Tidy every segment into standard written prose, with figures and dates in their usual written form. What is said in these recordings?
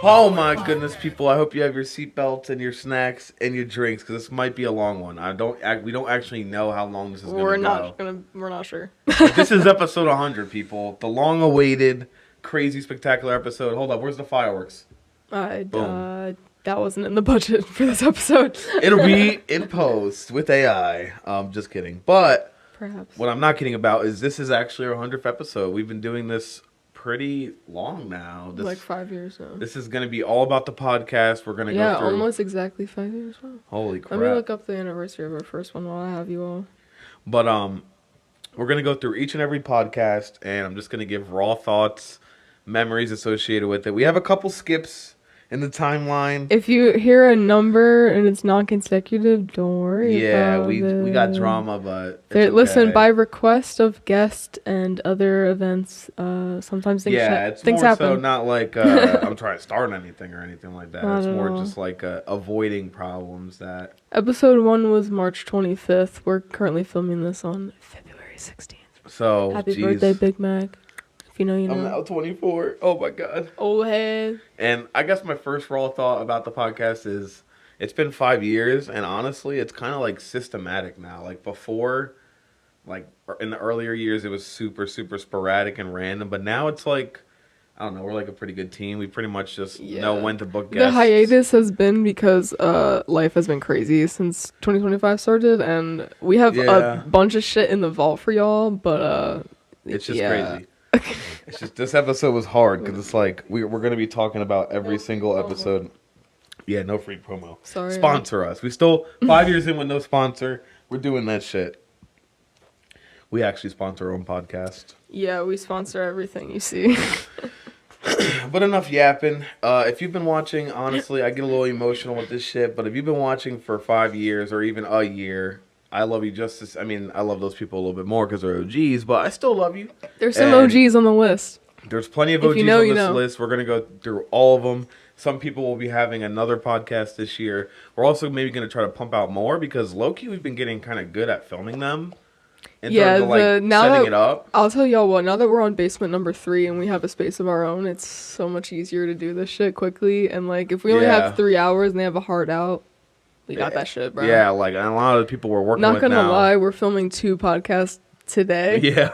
Oh my goodness, people! I hope you have your seatbelts and your snacks and your drinks because this might be a long one. We don't actually know how long this is gonna go. We're not sure. But this is episode 100, people. The long-awaited, crazy, spectacular episode. Hold up, where's the fireworks? That wasn't in the budget for this episode. It'll be in post with AI. Just kidding. But Perhaps. what I'm not kidding about is this is actually our 100th episode. We've been doing this pretty long now. Like 5 years now. This is going to be all about the podcast. We're going to go through... Yeah, almost exactly 5 years. Wow. Holy crap. Let me look up the anniversary of our first one while I have you all. But we're going to go through each and every podcast, and I'm just going to give raw thoughts, memories associated with it. We have a couple skips in the timeline. If you hear a number and it's not consecutive, don't worry about it. Yeah, we got drama, but it's okay. Listen, by request of guest and other events, sometimes things it's things more happen. so not like I'm trying to start anything or anything like that. Not It's at more all. just like avoiding problems that... Episode 1 was March 25th. We're currently filming this on February 16th. So, Happy birthday, Big Mac. If you know, you know. I'm now 24. Oh my God. Old head. And I guess my first raw thought about the podcast is it's been 5 years, and honestly, it's kind of like systematic now. Like before, like in the earlier years, it was super, super sporadic and random. But now it's like, I don't know, we're like a pretty good team. We pretty much just know when to book guests. The hiatus has been because life has been crazy since 2025 started, and we have a bunch of shit in the vault for y'all, but it's just crazy. It's just this episode was hard because it's like we're going to be talking about every single episode. Yeah, no free promo. Sorry. Sponsor us. We still 5 years in with no sponsor. We're doing that shit. We actually sponsor our own podcast. Yeah, we sponsor everything you see. But enough yapping. If you've been watching, honestly, I get a little emotional with this shit. But if you've been watching for 5 years or even a year, I love you just as... I mean, I love those people a little bit more because they're OGs, but I still love you. There's some OGs on the list. There's plenty of OGs on this list. We're going to go through all of them. Some people will be having another podcast this year. We're also maybe going to try to pump out more because low-key we've been getting kind of good at filming them. In terms of, like, setting it up. I'll tell y'all what, now that we're on basement number 3 and we have a space of our own, it's so much easier to do this shit quickly. And, like, if we only have 3 hours and they have a hard out, we got that shit, bro. Yeah, like, and a lot of the people we're working with now. Not gonna lie, we're filming 2 podcasts today. Yeah.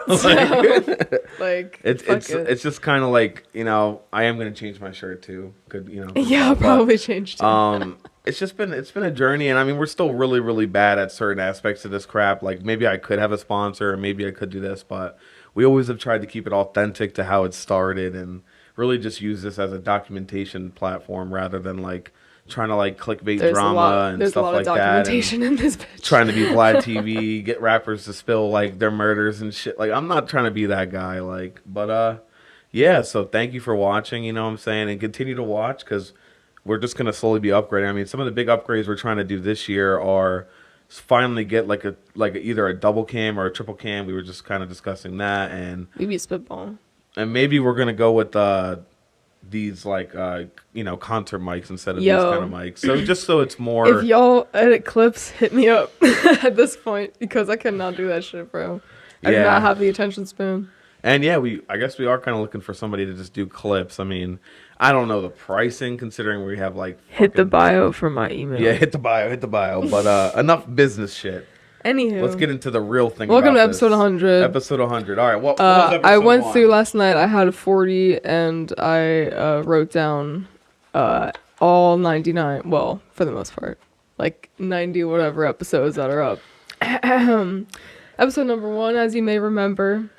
Like, it's just kind of like, you know, I am going to change my shirt, too. Could, you know. Yeah, I'll probably change, too. It's been a journey, and I mean, we're still really, really bad at certain aspects of this crap. Like, maybe I could have a sponsor, or maybe I could do this, but we always have tried to keep it authentic to how it started and really just use this as a documentation platform rather than, like, trying to, like, clickbait drama and stuff like that. There's a lot of documentation in this bitch. Trying to be Vlad TV, get rappers to spill, like, their murders and shit. Like, I'm not trying to be that guy, like, but, yeah, so thank you for watching, you know what I'm saying, and continue to watch, because we're just going to slowly be upgrading. I mean, some of the big upgrades we're trying to do this year are finally get like either a double cam or a triple cam. We were just kind of discussing that, and maybe spitball. And maybe we're going to go with these like you know, concert mics instead of these kind of mics. So just so it's more. If y'all edit clips, hit me up at this point because I cannot do that shit, bro. I do not have the attention span. And yeah, I guess we are kind of looking for somebody to just do clips. I mean, I don't know the pricing considering we have like... Hit the bio for my email. Yeah, hit the bio. But enough business shit. Anywho. Let's get into the real thing. Welcome to episode 100. Episode 100. All right, what was episode I went 1? through last night. I had 40 and I wrote down all 99. Well, for the most part. Like 90 whatever episodes that are up. Episode number 1, as you may remember,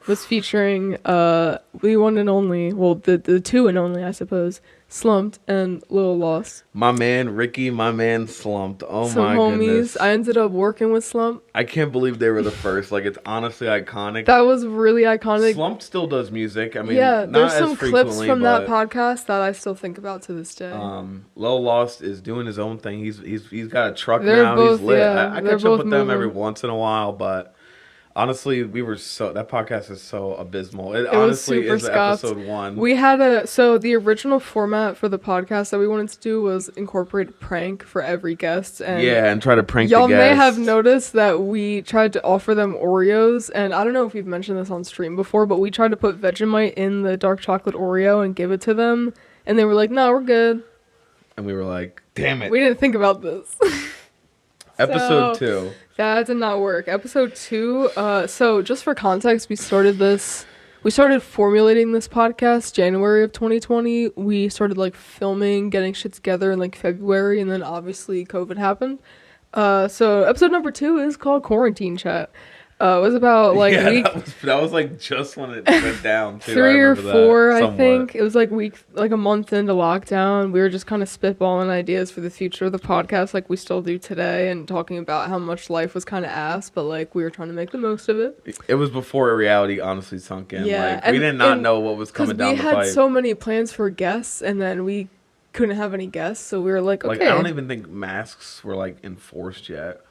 was featuring the one and only, well, the two and only, I suppose, Slumped and Lil Lost. My man Ricky, my man Slumped. Oh Some my homies. Goodness. I ended up working with Slump. I can't believe they were the first. Like, it's honestly iconic. That was really iconic. Slumped still does music. I mean, yeah, there's some clips from that but, podcast that I still think about to this day. Lil Lost is doing his own thing. He's got a truck they're now. Both, he's lit. yeah, I catch up with them every once in a while, but honestly, that podcast is so abysmal. It honestly is episode 1. We had the original format for the podcast that we wanted to do was incorporate a prank for every guest. And try to prank the guests. Y'all may have noticed that we tried to offer them Oreos, and I don't know if we've mentioned this on stream before, but we tried to put Vegemite in the dark chocolate Oreo and give it to them. And they were like, no, we're good. And we were like, damn it. We didn't think about this. Episode So, 2. That did not work. Episode 2, so just for context, we started formulating this podcast January of 2020. We started like filming, getting shit together in like February, and then obviously COVID happened. So episode number 2 is called Quarantine Chat. It was about like that was like just when it went down too. 3 or 4, I somewhat. think. It was like a month into lockdown. We were just kind of spitballing ideas for the future of the podcast like we still do today, and talking about how much life was kind of ass, but like we were trying to make the most of it. It was before reality honestly sunk in. Yeah, Like we did not know what was coming down the pipe. We had so many plans for guests, and then we couldn't have any guests, so we were like, okay. Like I don't even think masks were like enforced yet.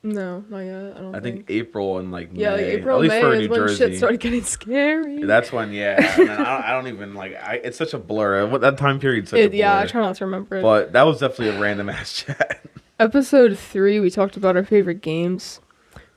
No, not yet. I think April and like yeah, May. like April, at least May for is New when Jersey. shit started getting scary. That's when, yeah. And then I don't even like. It's such a blur. What that time period's such a blur. Yeah, I try not to remember it. But that was definitely a random ass chat. Episode 3, we talked about our favorite games.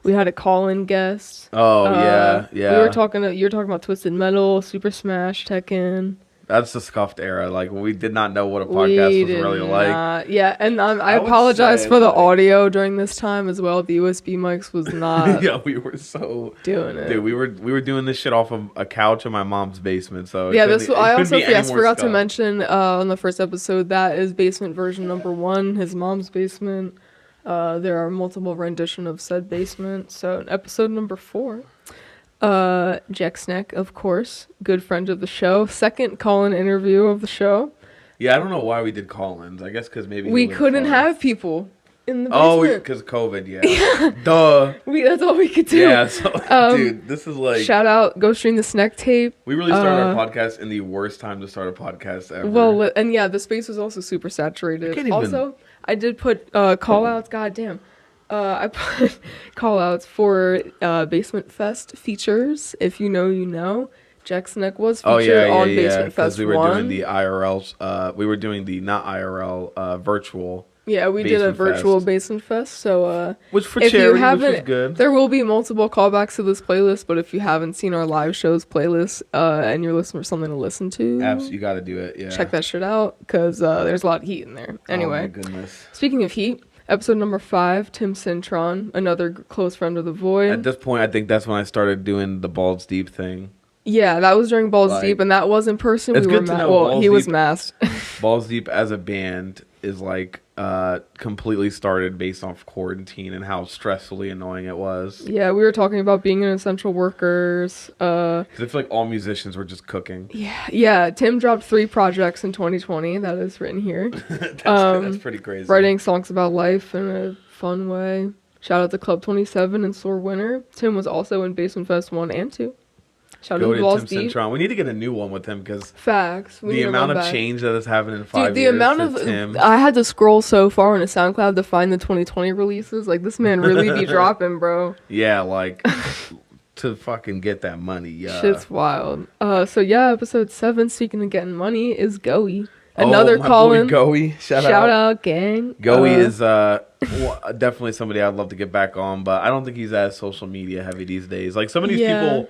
We had a call-in guest. Oh yeah. You were talking about Twisted Metal, Super Smash, Tekken. That's the scuffed era. Like we did not know what a podcast was really like. Yeah, and I would apologize say, for the like- audio during this time as well. The USB mics was not Yeah, we were so doing it. Dude, we were doing this shit off of a couch in my mom's basement. So Yeah, I couldn't also be any more forgot to scuffed. mention on the first episode that is basement version number 1, his mom's basement. There are multiple rendition of said basement. So in episode number 4, Jack Snack, of course, good friend of the show, second call-in interview of the show. Yeah, I don't know why we did call-ins. I guess because maybe We couldn't have people in the Oh, basement. because COVID. Yeah. Duh. That's all we could do. Yeah. So, dude, this is like. Shout out, go stream the Snack tape. We really started our podcast in the worst time to start a podcast ever. Well, and yeah, the space was also super saturated. can't even- Also, I did put call-outs. Goddamn. I put call-outs for Basement Fest features. If you know, you know. Jack's Neck was featured on Basement Fest 1. we were doing the IRL. We were doing the not IRL virtual. Yeah, we did a Basement virtual Fest. Basement Fest. So Which for if charity, you which haven't, was good. there will be multiple callbacks to this playlist. But if you haven't seen our live shows playlist and you're looking for something to listen to, Absolutely, you got to do it. Yeah. check that shit out because there's a lot of heat in there. Anyway, Oh my goodness. speaking of heat, episode number 5, Tim Cintron, another close friend of the Void. At this point, I think that's when I started doing the balls deep thing. Yeah, that was during Balls Like, Deep, and that was in person. it's We were good to know well, Balls he was Deep- masked. Balls Deep as a band is like completely started based off quarantine and how stressfully annoying it was. Yeah, we were talking about being an essential workers. 'Cause I feel like all musicians were just cooking. Yeah. Tim dropped 3 projects in 2020. That is written here. That's pretty crazy. Writing songs about life in a fun way. Shout out to Club 27 and Sore Winner. Tim was also in Basement Fest 1 and 2. Shout out Go to to Balls Tim Deep. Centron. We need to get a new one with him because Facts. We need the to amount run of back. change that has happened in 5 Dude, the years. amount since of Tim. I had to scroll so far into SoundCloud to find the 2020 releases. Like this man really be dropping, bro. Yeah, like to fucking get that money. Yeah. Shit's wild. So yeah, episode 7, speaking of getting money, is Goey. Another my call boy in. Goey. Shout out, gang. Goey is definitely somebody I'd love to get back on, but I don't think he's as social media heavy these days. Like some of these people,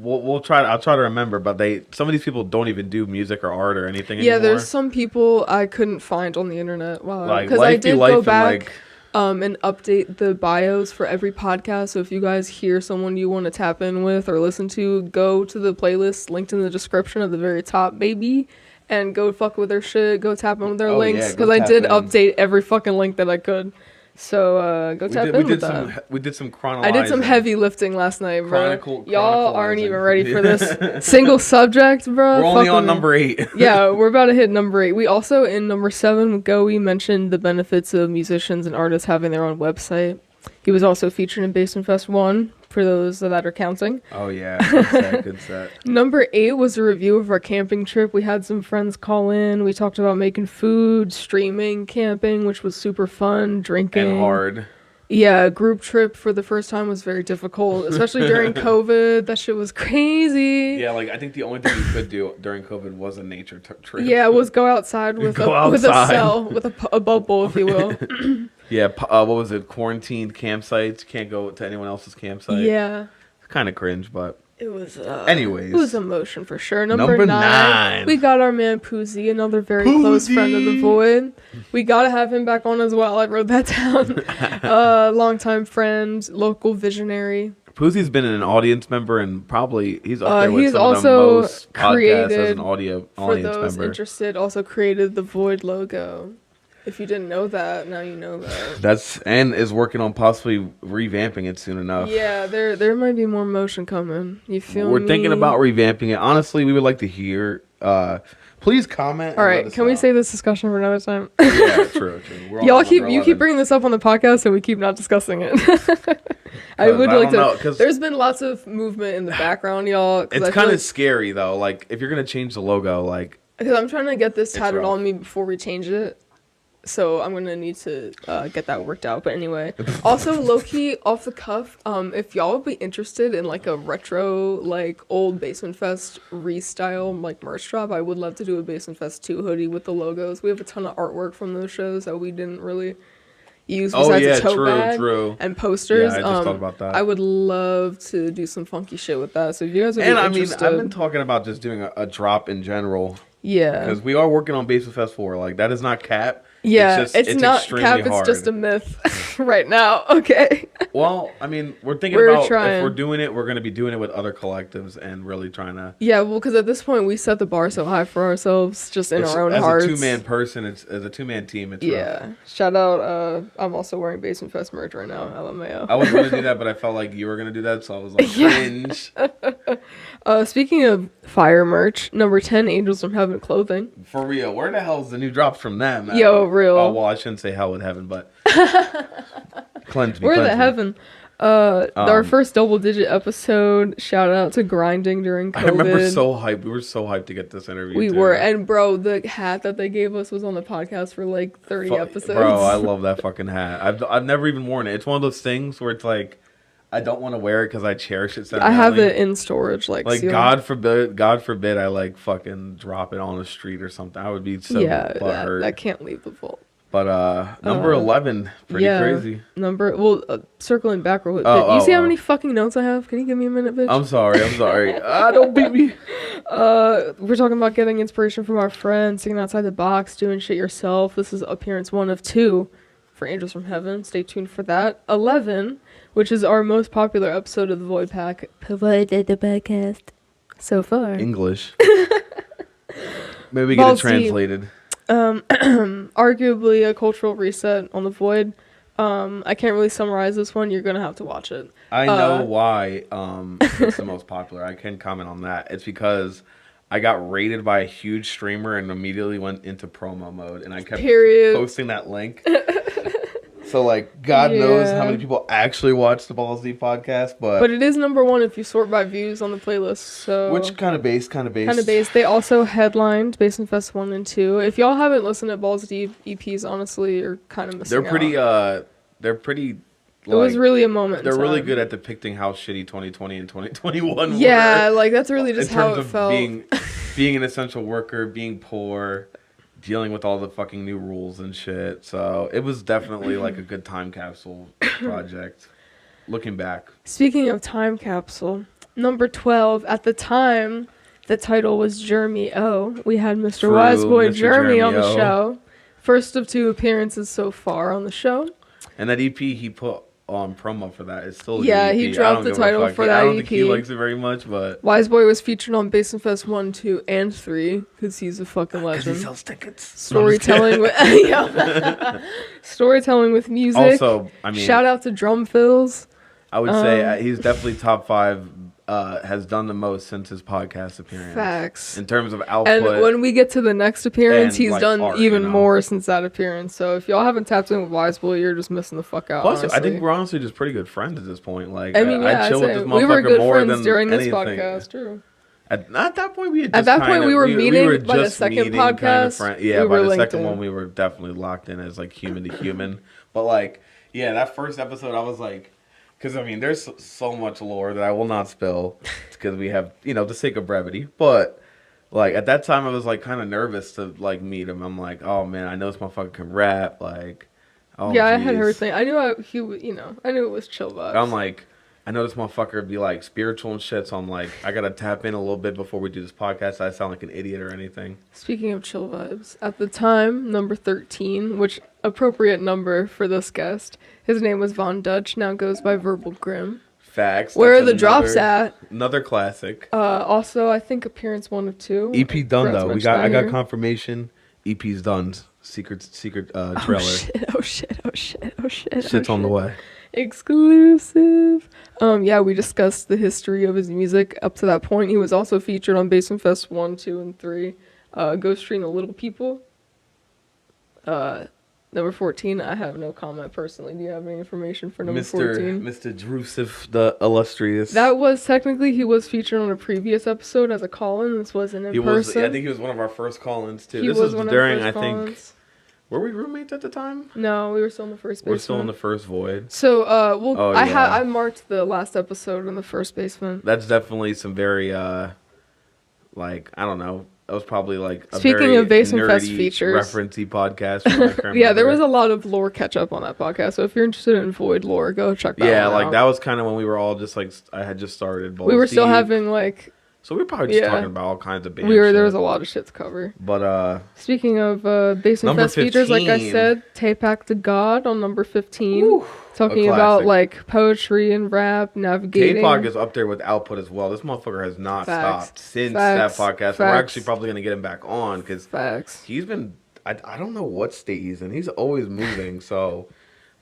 I'll try to remember, but some of these people don't even do music or art or anything Yeah, anymore. there's some people I couldn't find on the internet. Wow. Like, Because I Life Be did Life go and, back and update the bios for every podcast. So if you guys hear someone you want to tap in with or listen to, go to the playlist linked in the description at the very top, baby. And go fuck with their shit. Go tap in with their links. yeah, go Because I tap did in. update every fucking link that I could. So go tap in with that. We did some chronologizing. I did some heavy lifting last night, bro. Y'all chronicalizing. aren't even ready for this single subject, bro. We're only Fuck on with me. number 8. Yeah, we're about to hit number 8. We also, in number 7, Goey mentioned the benefits of musicians and artists having their own website. He was also featured in Basement Fest 1, for those that are counting. Oh, yeah. Good set, good set. Number 8 was a review of our camping trip. We had some friends call in. We talked about making food, streaming, camping, which was super fun, drinking. And hard. Yeah, group trip for the first time was very difficult, especially during COVID. That shit was crazy. Yeah, like I think the only thing you could do during COVID was a nature trip. Yeah, it was go outside with Go with a outside. cell, with a bubble, if you will. Yeah, what was it? Quarantined campsites. Can't go to anyone else's campsite. Yeah. It's kind of cringe, but It was Anyways. it was emotion for sure. Number Number 9. 9. We got our man Poozy, another very close friend of the Void. We gotta have him back on as well. I wrote that down. Longtime friend, local visionary. Poozy's been an audience member, and probably he's up there with He's some of the also most podcasts as created, an audio for audience those member. interested, also created the Void logo. If you didn't know that, now you know that. And is working on possibly revamping it soon enough. Yeah, there might be more motion coming. You feel me? We're thinking about revamping it. Honestly, we would like to hear. Please comment. All right, can we save this discussion for another time? Yeah, true. We're Y'all on keep number you keep 11. bringing this up on the podcast, and we keep not discussing it. I would I like don't know, to. 'cause- There's been lots of movement in the background, y'all. It's kind of scary though. Like if you're gonna change the logo, like because I'm trying to get this It's tatted rough. on me before we change it. So I'm gonna need to get that worked out. But anyway, also low key off the cuff, if y'all would be interested in like a retro, like old Basement Fest restyle like merch drop, I would love to do a Basement Fest 2 hoodie with the logos. We have a ton of artwork from those shows that we didn't really use besides a tote bag true. and posters. Yeah, I just thought about that. I would love to do some funky shit with that. So if you guys would be And I mean, interested, I've been talking about just doing a drop in general yeah. because we are working on Basement Fest 4. Like that is not cap. Yeah, it's it's not extremely cap. hard. It's just a myth right now. Okay. Well, I mean, we're thinking We're about trying. if we're doing it, we're going to be doing it with other collectives and really trying to. Yeah, well, because at this point we set the bar so high for ourselves, just in our own as hearts. a 2-man person, as a 2-man team, it's rough. Yeah. Shout out. I'm also wearing Basement Fest merch right now. LMAO. I was going to do that, but I felt like you were going to do that, so I was like, cringe. Speaking of fire merch, number 10, Angels from Heaven clothing. For real, where the hell is the new drops from them? Yo, real. Oh, well, I shouldn't say hell with heaven, but cleanse me. Where cleanse the me. heaven? Our first double digit episode. Shout out to grinding during COVID. I remember so hyped. We were so hyped to get this interview. We too. were, and bro, the hat that they gave us was on the podcast for like 30 episodes. Bro, I love that fucking hat. I've never even worn it. It's one of those things where it's like I don't want to wear it because I cherish it. I have it in storage, like sealed. God forbid, I like fucking drop it on the street or something. I would be so butthurt. that can't leave the vault. But number 11, pretty crazy. Circling back real quick. Oh, you see how oh. many fucking notes I have? Can you give me a minute, bitch? I'm sorry. Don't beat me. We're talking about getting inspiration from our friends, thinking outside the box, doing shit yourself. This is appearance 1 of 2 for Angels from Heaven. Stay tuned for that. 11, which is our most popular episode of the Void Pack. Provided the podcast so far. English. Maybe we get it Balls deep. translated. Arguably a cultural reset on the Void. I can't really summarize this one. You're gonna have to watch it. I know why it's the most popular. I can comment on that. It's because I got rated by a huge streamer and immediately went into promo mode, and I kept posting that link. So, like, God knows how many people actually watch the Balls Deep podcast, but it is number 1 if you sort by views on the playlist. So which kind of based. They also headlined Basement Fest 1 and 2. If y'all haven't listened to Balls Deep EPs, honestly, you're kind of missing out. They're pretty. It was really a moment. They're really good at depicting how shitty 2020 and 2021 were. Yeah, like that's really just how it felt. Being an essential worker, being poor, dealing with all the fucking new rules and shit. So it was definitely like a good time capsule project. Looking back. Speaking of time capsule, number 12 at the time, the title was Jeremy O. We had Mr. Wiseboy Jeremy on the show. First of 2 appearances so far on the show. And that EP he put on promo for that is still a yeah, good EP. he dropped the title for that EP. I don't think he likes it very much, but Wiseboy was featured on Basement Fest 1, 2, and 3 because he's a fucking legend. Because he sells tickets. Storytelling with storytelling with music. Also, I mean, shout out to Drum Fills. I would say he's definitely top 5. Has done the most since his podcast appearance. Facts. In terms of output. And when we get to the next appearance, he's like done art, even more since that appearance. So if y'all haven't tapped in with Wiseboy, you're just missing the fuck out. Plus, honestly. I think we're honestly just pretty good friends at this point. Like, I mean, I chill with this motherfucker we were good more friends than during this anything. podcast, true. At that point, we had just just at that point we were meeting by the second podcast. Yeah, by the second in. one, we were definitely locked in as like human to human. But like, yeah, that first episode, I was like. Because, I mean, there's so much lore that I will not spill because we have, the sake of brevity. But, like, at that time, I was, like, kind of nervous to, like, meet him. I'm like, oh, man, I know this motherfucker can rap. Like, oh, yeah, geez. I had heard things. I knew I knew it was chill vibes. I'm like, I know this motherfucker would be like spiritual and shit, so I'm like, I gotta tap in a little bit before we do this podcast. So I sound like an idiot or anything. Speaking of chill vibes, at the time, number 13, which appropriate number for this guest, his name was Von Dutch, now goes by Verbal Grim. Facts. Where are the drops at? Another classic. Also, I think appearance 1 of 2. EP done though. I got here. confirmation. EP's done. Secret trailer. Oh shit. Shit's on the way. Exclusive. Yeah, we discussed the history of his music up to that point. He was also featured on Basement Fest 1, 2, and 3. Ghost Street and the Little People. Number 14, I have no comment personally. Do you have any information for number 14? Mr. Drusif, the illustrious. That was technically, he was featured on a previous episode as a call-in. This wasn't in person. I think he was one of our first call-ins too. This was during, I think. Were we roommates at the time? No, we were still in the first basement. We're still in the first void. So, I marked the last episode in the first basement. That's definitely some very, I don't know. That was probably like a Speaking very of Basement nerdy, Fest features, referencey podcast. Yeah, there was a lot of lore catch up on that podcast. So if you're interested in Void lore, go check that out. Yeah, that was kind of when we were all just I had just started. We were still having So we were probably just talking about all kinds of bands. There was a lot of shit to cover. But speaking of Basement Fest features, like I said, Tapak to God on number 15. Woo, talking about poetry and rap, navigating. K-Pog is up there with output as well. This motherfucker has not stopped since that podcast. We're actually probably gonna get him back on because he's been. I don't know what state he's in. He's always moving.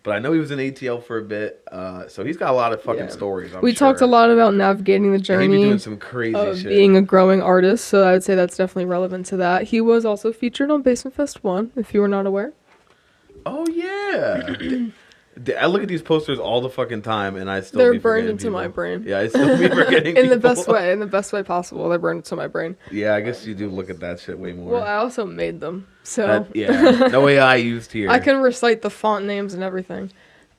But I know he was in ATL for a bit, so he's got a lot of fucking stories. We talked a lot about navigating the journey. And he be doing some crazy shit. Being a growing artist, so I would say that's definitely relevant to that. He was also featured on Basement Fest 1, if you were not aware. Oh, yeah. I look at these posters all the fucking time, and I still They're burned into my brain. Yeah, I still be forgetting in the best way possible. They're burned into my brain. Yeah, I guess you do look at that shit way more. Well, I also made them, so no AI used here. I can recite the font names and everything.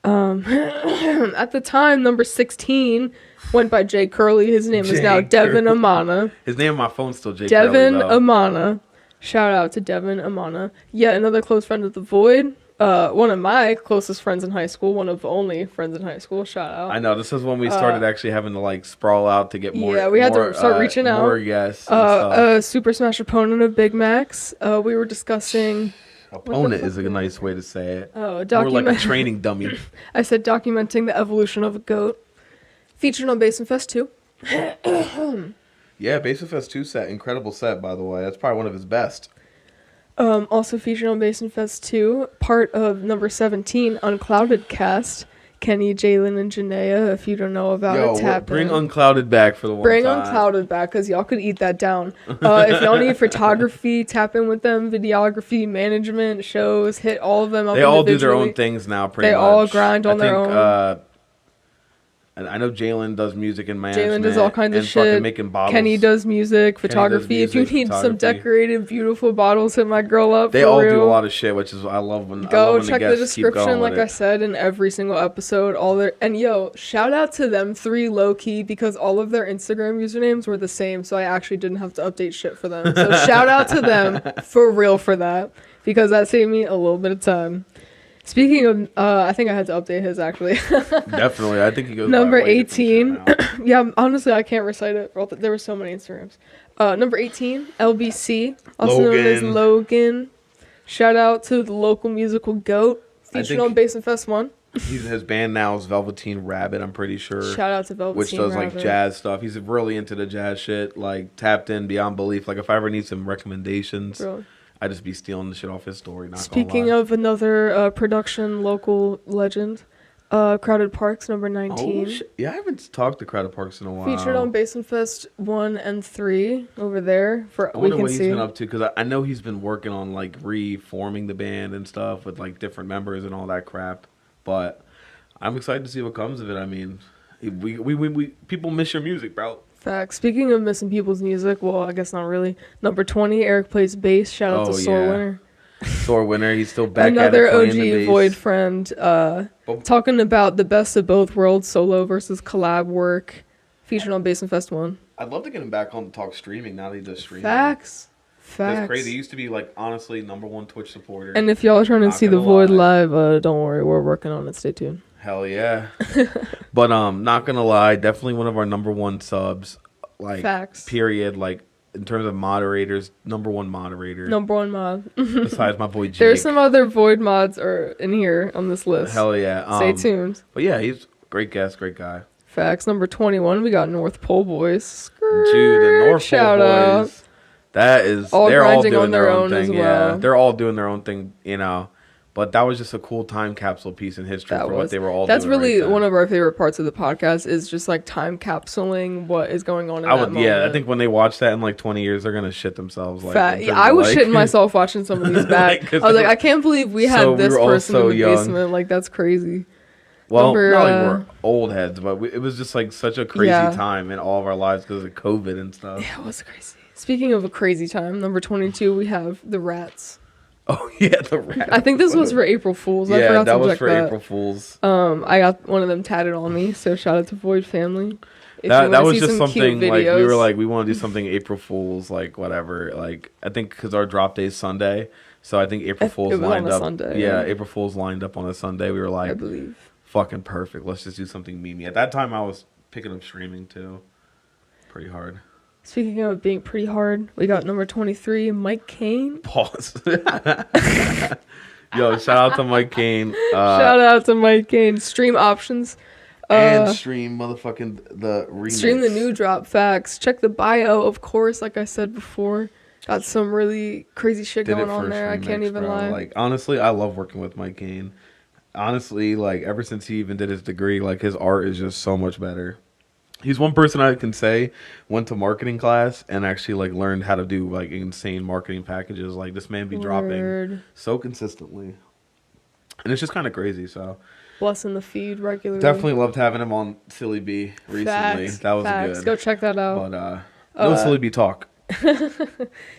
At the time, number 16 went by Jay Curley. His name is now Devin Amana. His name on my phone's still Jay Devin Curley, Amana. Shout out to Devin Amana. Yet another close friend of the Void. One of my closest friends in high school. One of only friends in high school. Shout out. I know. This is when we started actually having to sprawl out to get more. Yeah, we had to start reaching out. More guests. Super Smash opponent of Big Macs. We were discussing. Opponent is a nice way to say it. Oh, more like a training dummy. I said documenting the evolution of a goat. Featured on Basement Fest 2. Yeah, Basement Fest 2 set. Incredible set, by the way. That's probably one of his best. Also featured on Basement Fest 2, part of number 17, Unclouded Cast. Kenny, Jalen, and Janaea, if you don't know about it, tap bring in. Unclouded back for the one Bring time. Unclouded back, because y'all could eat that down. If y'all need photography, tap in with them. Videography, management, shows, hit all of them up. They all do their own things now, pretty much. They all grind on their own. And I know Jalen does music and management. Jalen does all kinds of shit. Making bottles. Kenny does music, photography. If you need some decorated, beautiful bottles, hit my girl up. They all do a lot of shit, which is I love when go check the description, like I said in every single episode. Shout out to them 3 low key because all of their Instagram usernames were the same, so I actually didn't have to update shit for them. So shout out to them for real for that because that saved me a little bit of time. Speaking of, I think I had to update his actually. Definitely, I think he goes number 18. Yeah, honestly, I can't recite it. There were so many Instagrams. Number 18, LBC, also known as Logan. Shout out to the local musical goat, featured on Basement Fest 1. His band now is Velveteen Rabbit, I'm pretty sure. Shout out to Velveteen Rabbit. Which does jazz stuff. He's really into the jazz shit, tapped in beyond belief. If I ever need some recommendations. Really? I just be stealing the shit off his story. Speaking of another production local legend, Crowded Parks, number 19. Yeah, I haven't talked to Crowded Parks in a while. Featured on Basement Fest 1 and 3 over there. I wonder what he's been up to because I know he's been working on reforming the band and stuff with different members and all that crap. But I'm excited to see what comes of it. I mean, we people miss your music, bro. Facts. Speaking of missing people's music, well, I guess not really. Number 20, Eric plays bass. Shout out to Sore Winner. Sore Winner, he's still back Another at it playing the OG bass. Void friend. Talking about the best of both worlds, solo versus collab work. Featured on Basement Fest 1. I'd love to get him back on to talk streaming now that he does streaming. Facts. That's crazy. He used to be honestly #1 Twitch supporter. And if y'all are trying to see the Void live, don't worry, we're working on it. Stay tuned. Hell yeah. But not gonna lie, definitely one of our number one subs. Like Facts. period. Like in terms of moderators, number one moderator. Number one mod. Besides my boy Jake. There's some other Void mods are in here on this list. Hell yeah. Stay tuned. But yeah, he's a great guest, great guy. Facts. Number 21, we got North Pole Boys. Dude, the North Shout Pole out. Boys. That is, All they're all grinding doing on their their own own as thing. well. Yeah, they're all doing their own thing, you know. But that was just a cool time capsule piece in history That for was. what they were all That's doing. really right one of our favorite parts of the podcast is just like time capsuling what is going on in that moment. Yeah, I think when they watch that in like 20 years, they're gonna shit themselves. Like, Fat. in Yeah, terms I of, was like- shitting myself watching some of these back. Like, 'cause I was like, they were- I can't believe we So had we this were all person so in the young. basement. Like, that's crazy. Well, Number, not like we're old heads, but it was just like such a crazy Yeah. time in all of our lives because of COVID and stuff. Yeah, it was crazy. Speaking of a crazy time, number 22, we have the Rats. Oh yeah, the rat. I think this was for April Fools. I Yeah, forgot that to was check for that. April Fools. I got one of them tatted on me, so shout out to Void family. If you That wanna was see just some cute something like we were videos. like we want to do something April Fools like whatever like I think because our drop day is Sunday, so I think April Fools was on lined a up. Sunday, Yeah, yeah. April Fools lined up on a Sunday. We were I like, believe. fucking perfect. Let's just do something memey. At that time, I was picking up streaming too, pretty hard. Speaking of being pretty hard, we got number 23, Mike Kane. Pause. Yo, shout out to Mike Kane. Shout out to Mike Kane. Stream options. And stream motherfucking the remix. Stream the new drop facts. Check the bio, of course, like I said before. Got some really crazy shit Did it going on first there. I can't remix, even bro. lie. Like honestly, I love working with Mike Kane. Honestly, like ever since he even did his degree, like his art is just so much better. He's one person I can say went to marketing class and actually like learned how to do like insane marketing packages. Like this man be dropping Word. so consistently, and it's just kind of crazy. So Blessing the feed regularly. definitely loved having him on Silly B recently. Facts, That was facts. good. Go check that out. But no Silly B talk.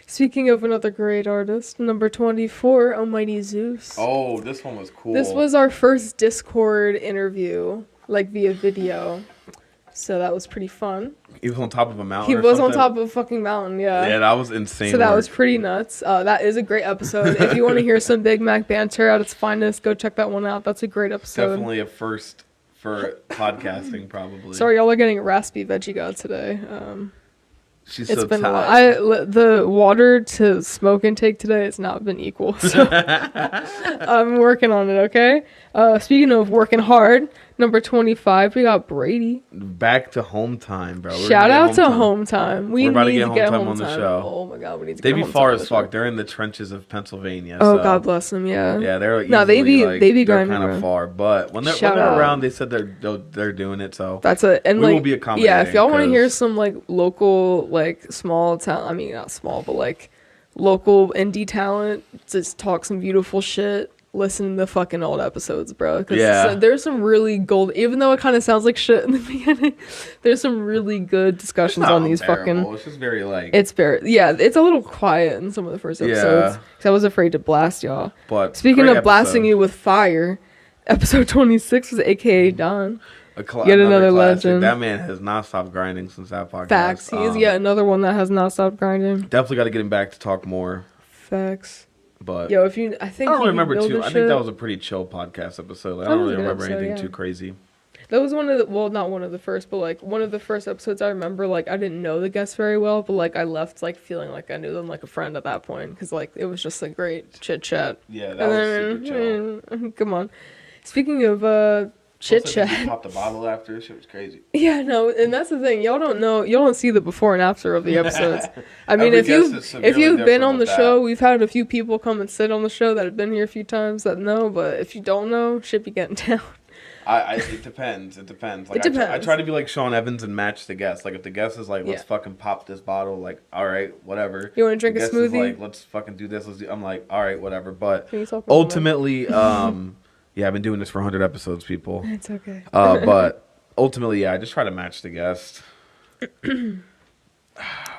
Speaking of another great artist, number 24, Almighty Zeus. Oh, this one was cool. This was our first Discord interview, like via video. So that was pretty fun. He was on top of a mountain. He or was on something. top of a fucking mountain, yeah. Yeah, that was insane. So that work. was pretty nuts. That is a great episode. If you want to hear some Big Mac banter at its finest, go check that one out. That's a great episode. Definitely a first for podcasting, probably. Sorry, y'all are getting a raspy veggie god today. She's It's so been a lot. tired. The water to smoke intake today has not been equal. So I'm working on it, okay? Speaking of working hard, number 25, we got Brady. Back to home time, bro. We're Shout gonna out get to time. home time. We We're about to need get to get home time home on the time. show. Oh my god, we need to They get be home far time as on the show. fuck. They're in the trenches of Pennsylvania. Oh, so, God bless them, yeah. Yeah, they're No, they easily, be- like, they be they're grinding, kind bro. of far, but when they're Shout out. around, they said they're doing it. So That's a and We like will be yeah. accommodating, If y'all want to 'cause- hear some like local like small town, I mean not small, but like local indie talent, just talk some beautiful shit. Listen to the fucking old episodes, bro. Because Yeah. there's some really gold. Even though it kind of sounds like shit in the beginning, there's some really good it's discussions not on these unbearable. fucking. It's just very like. It's very yeah. It's a little quiet in some of the first episodes. Yeah. 'Cause I was afraid to blast y'all. But Speaking great of blasting episode. you with fire, episode 26 was AKA Don. Yet another legend. That man has not stopped grinding since that podcast. Facts. He is yet another one that has not stopped grinding. Definitely got to get him back to talk more. Facts. But Yo, if you, I think I don't you remember know too. this I shit. think that was a pretty chill podcast episode. Like, I That don't was a really good remember episode, anything yeah. too crazy. That was one of the, well, not one of the first, but like one of the first episodes I remember. Like I didn't know the guests very well, but like I left like feeling like I knew them like a friend at that point because like it was just a great chit chat. Yeah, that was super chill. Come on. Speaking of chit Also, chat. he popped a bottle after. Shit was crazy. Yeah, no, and that's the thing. Y'all don't know. Y'all don't see the before and after of the episodes. I mean, Every if guest you is severely if you've been different on the with show, that. we've had a few people come and sit on the show that have been here a few times that know. But if you don't know, shit be getting down. It depends. It depends. Like, It I depends. try to be like Sean Evans and match the guest. Like if the guest is like, let's Yeah. fucking pop this bottle. Like, all right, whatever. You want to drink The a guest is smoothie? like, let's fucking do this. Let's do. I'm like, all right, whatever. But Can you talk about ultimately, yeah, I've been doing this for 100 episodes, people. that? It's okay. But ultimately, yeah, I just try to match the guest.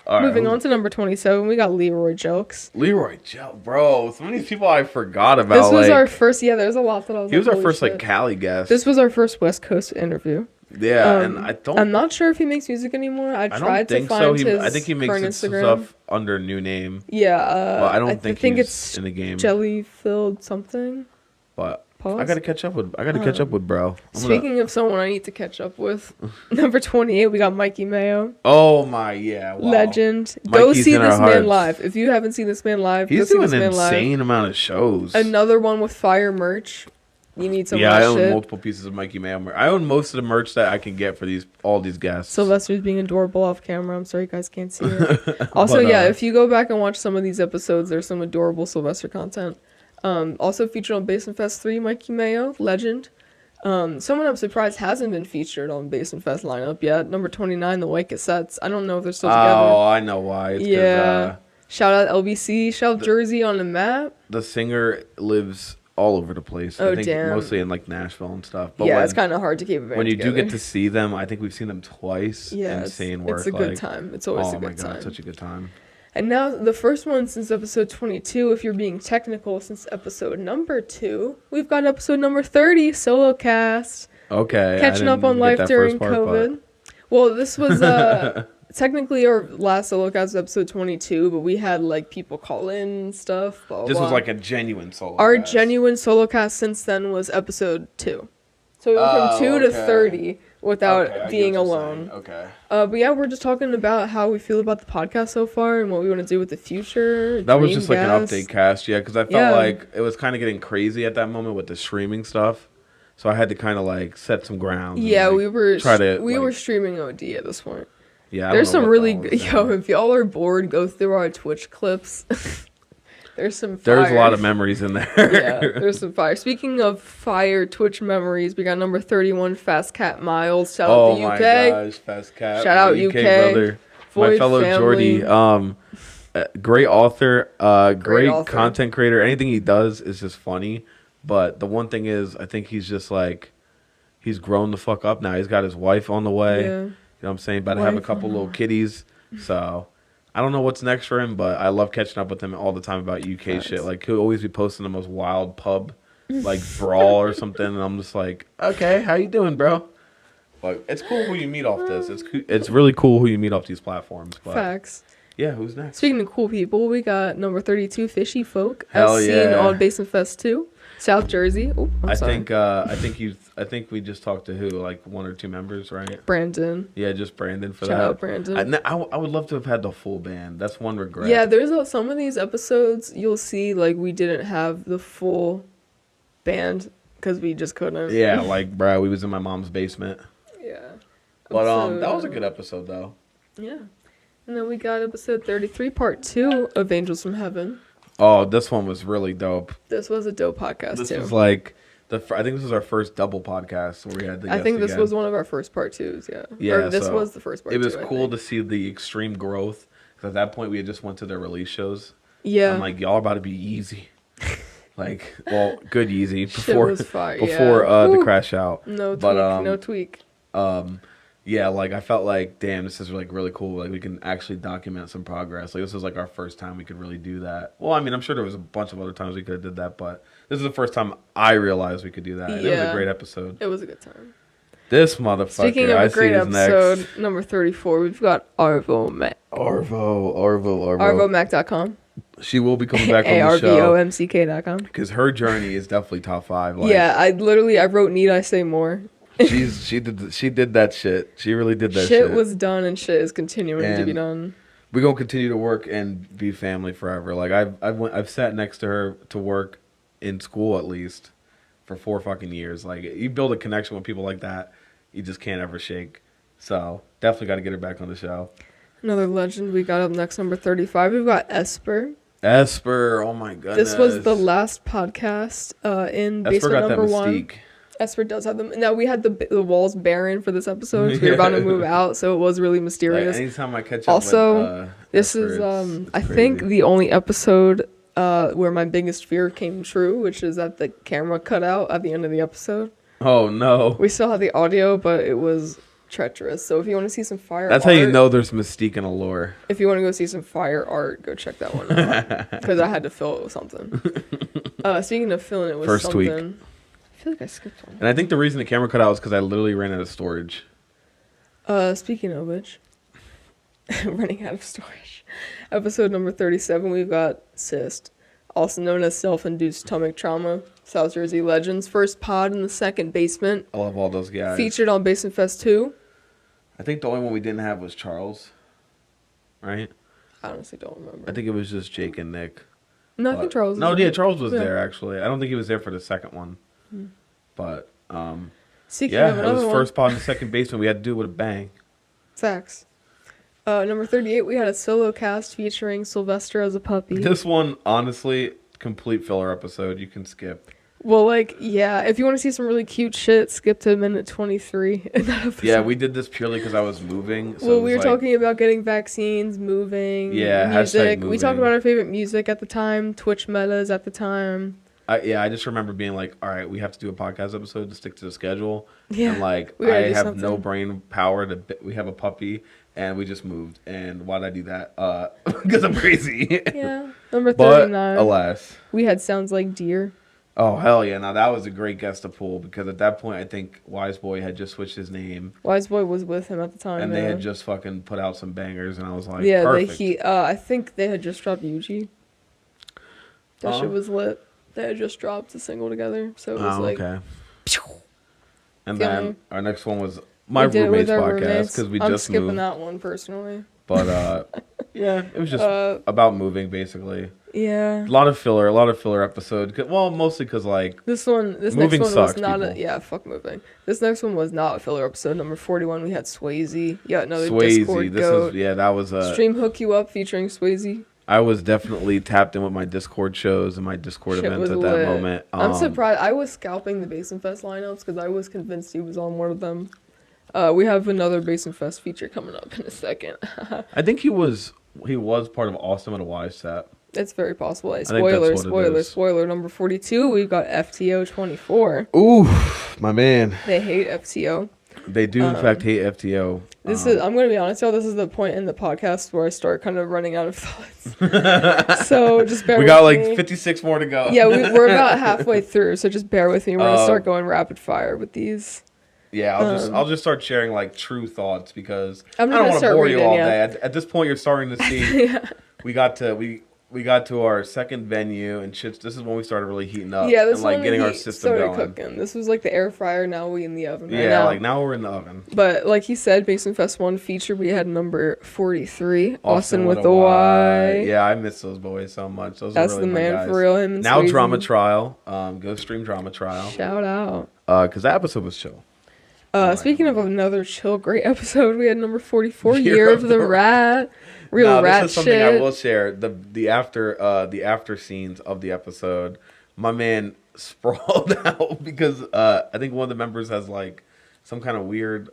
All right, Moving on to number 27, we got Leroy Jokes. Leroy Joe, bro. So many people I forgot about. This was like, our first. Yeah, there's a lot that I was. he was like, our holy first shit. like Cali guest. This was our first West Coast interview. yeah, and I don't. I'm not sure if he makes music anymore. I I tried don't think to so. find his I think he makes current his Instagram. stuff under a new name. Yeah, But I don't think he's it's in the game. jelly filled something. But Pause? I gotta catch up with bro. Speaking of someone I need to catch up with, number 28, we got Mikey Mayo. Oh my, yeah, wow. Legend. Go Mikey's see in this our man hearts. live. If you haven't seen this man live, He's go see doing this an man live. insane amount of shows. Another one with fire merch. You need some Yeah, of I that own shit. multiple pieces of Mikey Mayo merch. I own most of the merch that I can get for all these guests. Sylvester's being adorable off camera. I'm sorry you guys can't see it. Also, But, yeah, if you go back and watch some of these episodes, there's some adorable Sylvester content. Also featured on Basement Fest 3, Mikey Mayo, legend. Someone I'm surprised hasn't been featured on Basement Fest lineup yet. Number 29, the White Cassettes. I don't know if they're still together. Oh, I know why. It's 'cause, Yeah. Shout out LBC. Shout out Jersey on the map. the singer lives all over the place. Oh, I think damn. mostly in like Nashville and stuff. But Yeah, it's kind of hard to keep a band when you do together. get to see them, I think we've seen them twice. Yeah, Insane work. it's a good time. It's always a Oh my good god, time. such a good time. And now the first one since episode 22, if you're being technical, since episode number 2, we've got episode number 30, solo cast. Okay. Catching up on life during COVID. Well, this was technically our last solo cast was episode 22, but we had like people call in and stuff. Blah, blah, This was blah. like a genuine solo Our cast. genuine solo cast since then was episode 2. So we went from 2 to okay. 30 without Okay, I get being what you're alone. saying. Okay. But yeah, we're just talking about how we feel about the podcast so far and what we want to do with the future. That was dream just like an guests. update cast, yeah, because I felt Yeah. like it was kind of getting crazy at that moment with the streaming stuff. So I had to kind of like set some ground. and, Yeah, like, we were like- were streaming OD at this point. Yeah, I There's don't know some what really the hell good, was yo, there. if y'all are bored, go through our Twitch clips. There's some fire. There's a lot of memories in there. Yeah, there's some fire. Speaking of fire Twitch memories, we got number 31, Fast Cat Miles. Shout out to my UK. gosh, Fast Cat. Shout out my UK. brother. Void My fellow family. Geordie. Great author, great author. content creator. Anything he does is just funny. But the one thing is, I think he's just like, he's grown the fuck up now. He's got his wife on the way. Yeah. You know what I'm saying? About to have a Wife couple on the little kitties. So I don't know what's next for him, but I love catching up with him all the time about UK Nice. shit. Like he'll always be posting the most wild pub, like brawl or something, and I'm just like, okay, how you doing, bro? Like it's cool who you meet off this. It's really cool who you meet off these platforms. But Facts. yeah, who's next? Speaking of cool people, we got number 32, Fishy Folk. Hell as seen yeah. on Basement Fest 2, South Jersey. Oh, I'm sorry. I think we just talked to who, like 1 or 2 members, right? Brandon. Yeah, just Brandon for Shout that. out Brandon. I would love to have had the full band. That's one regret. Yeah, there's some of these episodes you'll see like we didn't have the full band because we just couldn't. Yeah, like bro, we was in my mom's basement. Yeah. But that was a good episode though. Yeah. And then we got episode 33, part 2 of Angels from Heaven. Oh, this one was really dope. This was a dope podcast This too. was like I think this was our first double podcast where we had the I think this again. was one of our first part 2s, yeah. Yeah, Or this so was the first part It was 2, I cool think. to see the extreme growth because at that point we had just went to their release shows. Yeah. I'm like, y'all are about to be easy. Like, well, good Yeezy Shit before was fire, before yeah. the Woo. crash out. No tweak, But, no tweak. Yeah, like I felt like, damn, this is like really cool. Like we can actually document some progress. Like this was like our first time we could really do that. Well, I mean, I'm sure there was a bunch of other times we could have did that, but this is the first time I realized we could do that. And it was a Yeah. great episode. It was a good time. This motherfucker, Speaking of I a see great his episode, next. number 34, we've got Arvo Mac. Arvo. ArvoMac.com. She will be coming back on the show ARVOMCK.com. because her journey is definitely top 5. Like, Yeah, I wrote Need I Say More. she did that shit. She really did that shit. Shit was done and shit is continuing to be And done. We're gonna continue to work and be family forever. Like I've sat next to her to work in school at least for 4 fucking years. Like you build a connection with people like that, you just can't ever shake. So definitely got to get her back on the show. Another legend we got up next, number 35. We've got Esper. Esper, oh my goodness. This was the last podcast in Esper basement got that number 1. mystique. Esper does have them. Now we had the walls barren for this episode. So we were about to move out, so it was really mysterious. Like, anytime I catch up Also, with, this Esper, is it's I crazy. think the only episode where my biggest fear came true, which is that the camera cut out at the end of the episode. Oh no. We still had the audio, but it was treacherous. So if you want to see some fire That's art, how you know there's mystique and allure. if you want to go see some fire art, go check that one out. Because I had to fill it with something. Speaking of filling it with First something. tweak. I feel like I skipped one. And I think the reason the camera cut out was because I literally ran out of storage. Speaking of which, running out of storage. Episode number 37, we've got cyst, also known as self-induced stomach trauma. South Jersey legends. First pod in the second basement. I love all those guys. Featured on Basement Fest 2. I think the only one we didn't have was Charles. Right? I honestly don't remember. I think it was just Jake and Nick. No, I think Charles was No, there. yeah, Charles was there, actually. I don't think he was there for the second one. But, Speaking yeah, of it another was one, first pod in the second basement. We had to do it with a bang. facts. Number 38, we had a solo cast featuring Sylvester as a puppy. This one, honestly, complete filler episode. You can skip. Well, like, yeah, if you want to see some really cute shit, skip to minute 23 in that episode. Yeah, we did this purely because I was moving. So Well, it we were was talking about getting vaccines, moving, Yeah, music. #moving. We talked about our favorite music at the time, Twitch metas at the time. I just remember being like, all right, we have to do a podcast episode to stick to the schedule. Yeah, And like, we gotta I do have no something. brain power we have a puppy and we just moved. And why'd I do that? Because I'm crazy. Yeah. Number But 39, alas. we had Sounds Like Deer. Oh, hell yeah. Now, that was a great guest to pull because at that point, I think Wise Boy had just switched his name Wise Boy was with him at the time. and they yeah. had just fucking put out some bangers. And I was like, Yeah, perfect. I think they had just dropped Yuji. That shit was lit. They had just dropped a single together, so it was like. okay. And Feel then me? our next one was my we did it with roommate's our podcast roommates. because we I'm just skipping moved. that one personally. But yeah, it was just about moving basically. Yeah. A lot of filler episodes. Well, mostly because like This Moving next one sucks, was not people. fuck moving. This next one was not a filler episode. Number 41, we had Swayze. Yeah, another Swayze. Discord This goat. is that was Stream Hook You Up featuring Swayze. I was definitely tapped in with my Discord shows and my Discord Shit events was at that lit. moment. I'm surprised. I was scalping the Basement Fest lineups because I was convinced he was on one of them. We have another Basement Fest feature coming up in a second. I think he was part of Awesome and a Wise Set. It's very possible. Hey, think that's what it is. spoiler. Number 42, we've got FTO 24. Ooh, my man. They hate FTO. They do in fact hate FTO. This is, I'm going to be honest, y'all, this is the point in the podcast where I start kind of running out of thoughts. So just bear We with got like me. 56 more to go. Yeah, we're about halfway through, so just bear with me. We're going to Oh. start going rapid fire with these. Yeah, I'll just start sharing like true thoughts because I I'm don't gonna want to start bore you reading, all yeah. day. At this point, you're starting to see we got to our second venue and shit. This is when we started really heating up. Yeah, this and like one getting our he system started going. cooking. This was like the air fryer. Now we in the oven. Right Yeah, now. like now we're in the oven. But like he said, Basement Fest 1 feature, we had number 43, Austin with a the Y. Yeah, I miss those boys so much. Those That's are really the my man guys. for real. Him and Now Swayze. Drama Trial. Go stream Drama Trial. Shout out. Because that episode was chill. Speaking of another chill, great episode, we had number 44, Year of the Rat. Real rat this is something shit. I will share. The after scenes of the episode. My man sprawled out because I think one of the members has like some kind of weird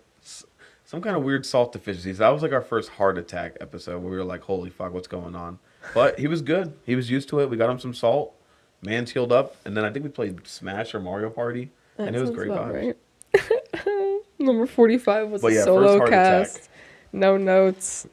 salt deficiency. So that was like our first heart attack episode where we were like, holy fuck, what's going on? But he was good. He was used to it. We got him some salt. Man's healed up, and then I think we played Smash or Mario Party, and it was sounds great about vibes. right. Number 45 was But a yeah, first solo heart cast. attack. No notes.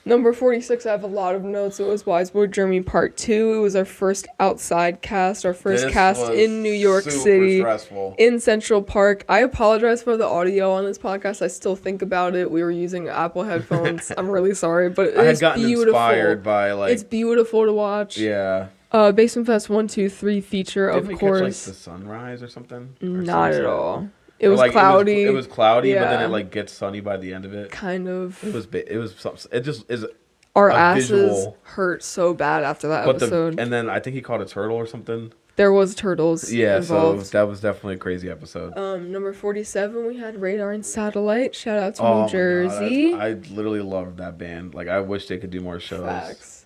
Number 46, I have a lot of notes. It was Wise Boy Journey Part 2. It was our first outside cast, our first This cast was in New York super City. stressful. In Central Park. I apologize for the audio on this podcast. I still think about it. We were using Apple headphones. I'm really sorry, but I had it's gotten beautiful. inspired by like It's beautiful to watch. yeah. Basement Fest 1, 2, 3 feature, Didn't of we course. catch like the sunrise or something? Or Not at sunset? all. It Or, was like, cloudy. It was cloudy, but then Yeah. it like gets sunny by the end of it. kind of. It was something. It just is. Our a asses visual. hurt so bad after that But episode. and then I think he caught a turtle or something. There was turtles Yeah, involved. so that was definitely a crazy episode. Number 47, we had Radar and Satellite. Shout out to Oh my New God, Jersey. I literally loved that band. Like I wish they could do more shows. Facts.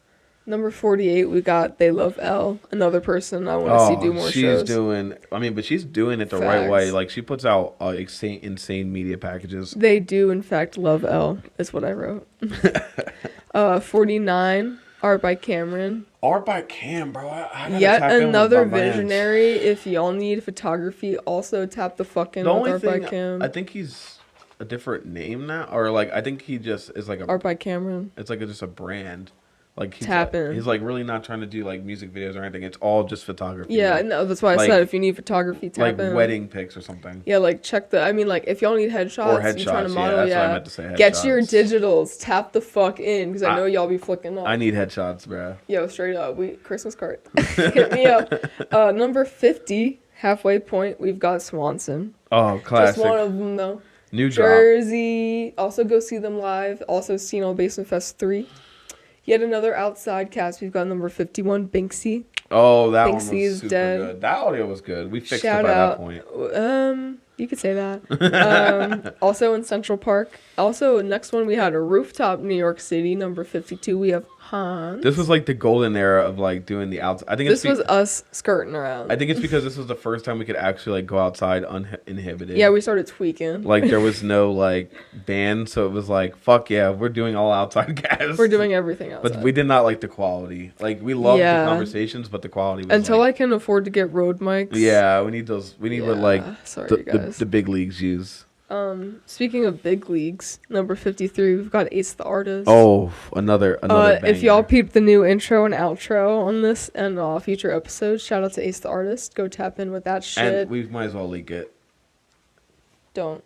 Number 48, we got They Love L. Another person I want to see do more she's shows. but she's doing it the right way. Facts. Like she puts out insane media packages. They do, in fact, love L, is what I wrote. 49, Art by Cameron. Art by Cam, bro. I gotta Yet tap in with another my mans. visionary. If y'all need photography, also tap the fuck in The with only Art by thing Cam. I think he's a different name now, or like I think he just is like a. Art by Cameron. It's like just a brand. Like he's Tap like, in. He's like really not trying to do like music videos or anything. It's all just photography. Yeah, like, no, that's why I like- said if you need photography, tap like in. wedding pics or something. Yeah, like check the. I mean, like if y'all need headshots, Or you trying to headshots, model, yeah, that's what I meant to say, Get your headshots. digitals. Tap the fuck in because I know y'all be flicking up. I need headshots, bro. Yo, straight up, we Christmas card. Hit me up. Number 50, Halfway Point, we've got Swanson. Oh, classic. Just one of them, though. New drop. Jersey. Also, go see them live. Also, Basement Fest 3. Yet another outside cast. We've got number 51, Binksy. Oh, that one Binksy was is super dead. good. That audio was good. We fixed Shout it by out. that point. You could say that. Also in Central Park. Also, next one we had a Rooftop, New York City, number 52. We have Hans. This was like the golden era of like doing the outside. I think This was us skirting around. I think it's because this was the first time we could actually like go outside uninhibited. Yeah, we started tweaking. Like there was no like band, so it was like fuck yeah, we're doing all outside gas. We're doing everything outside. But we did not like the quality. Like we loved the conversations, but the quality was until like, I can afford to get Rode mics. Yeah, we need those. We need what like sorry, guys. the big leagues use. Speaking of big leagues, number 53, we've got Ace the Artist. Oh, another banger. If y'all peeped the new intro and outro on this and future episodes, shout out to Ace the Artist. Go tap in with that shit. And we might as well leak it. Don't.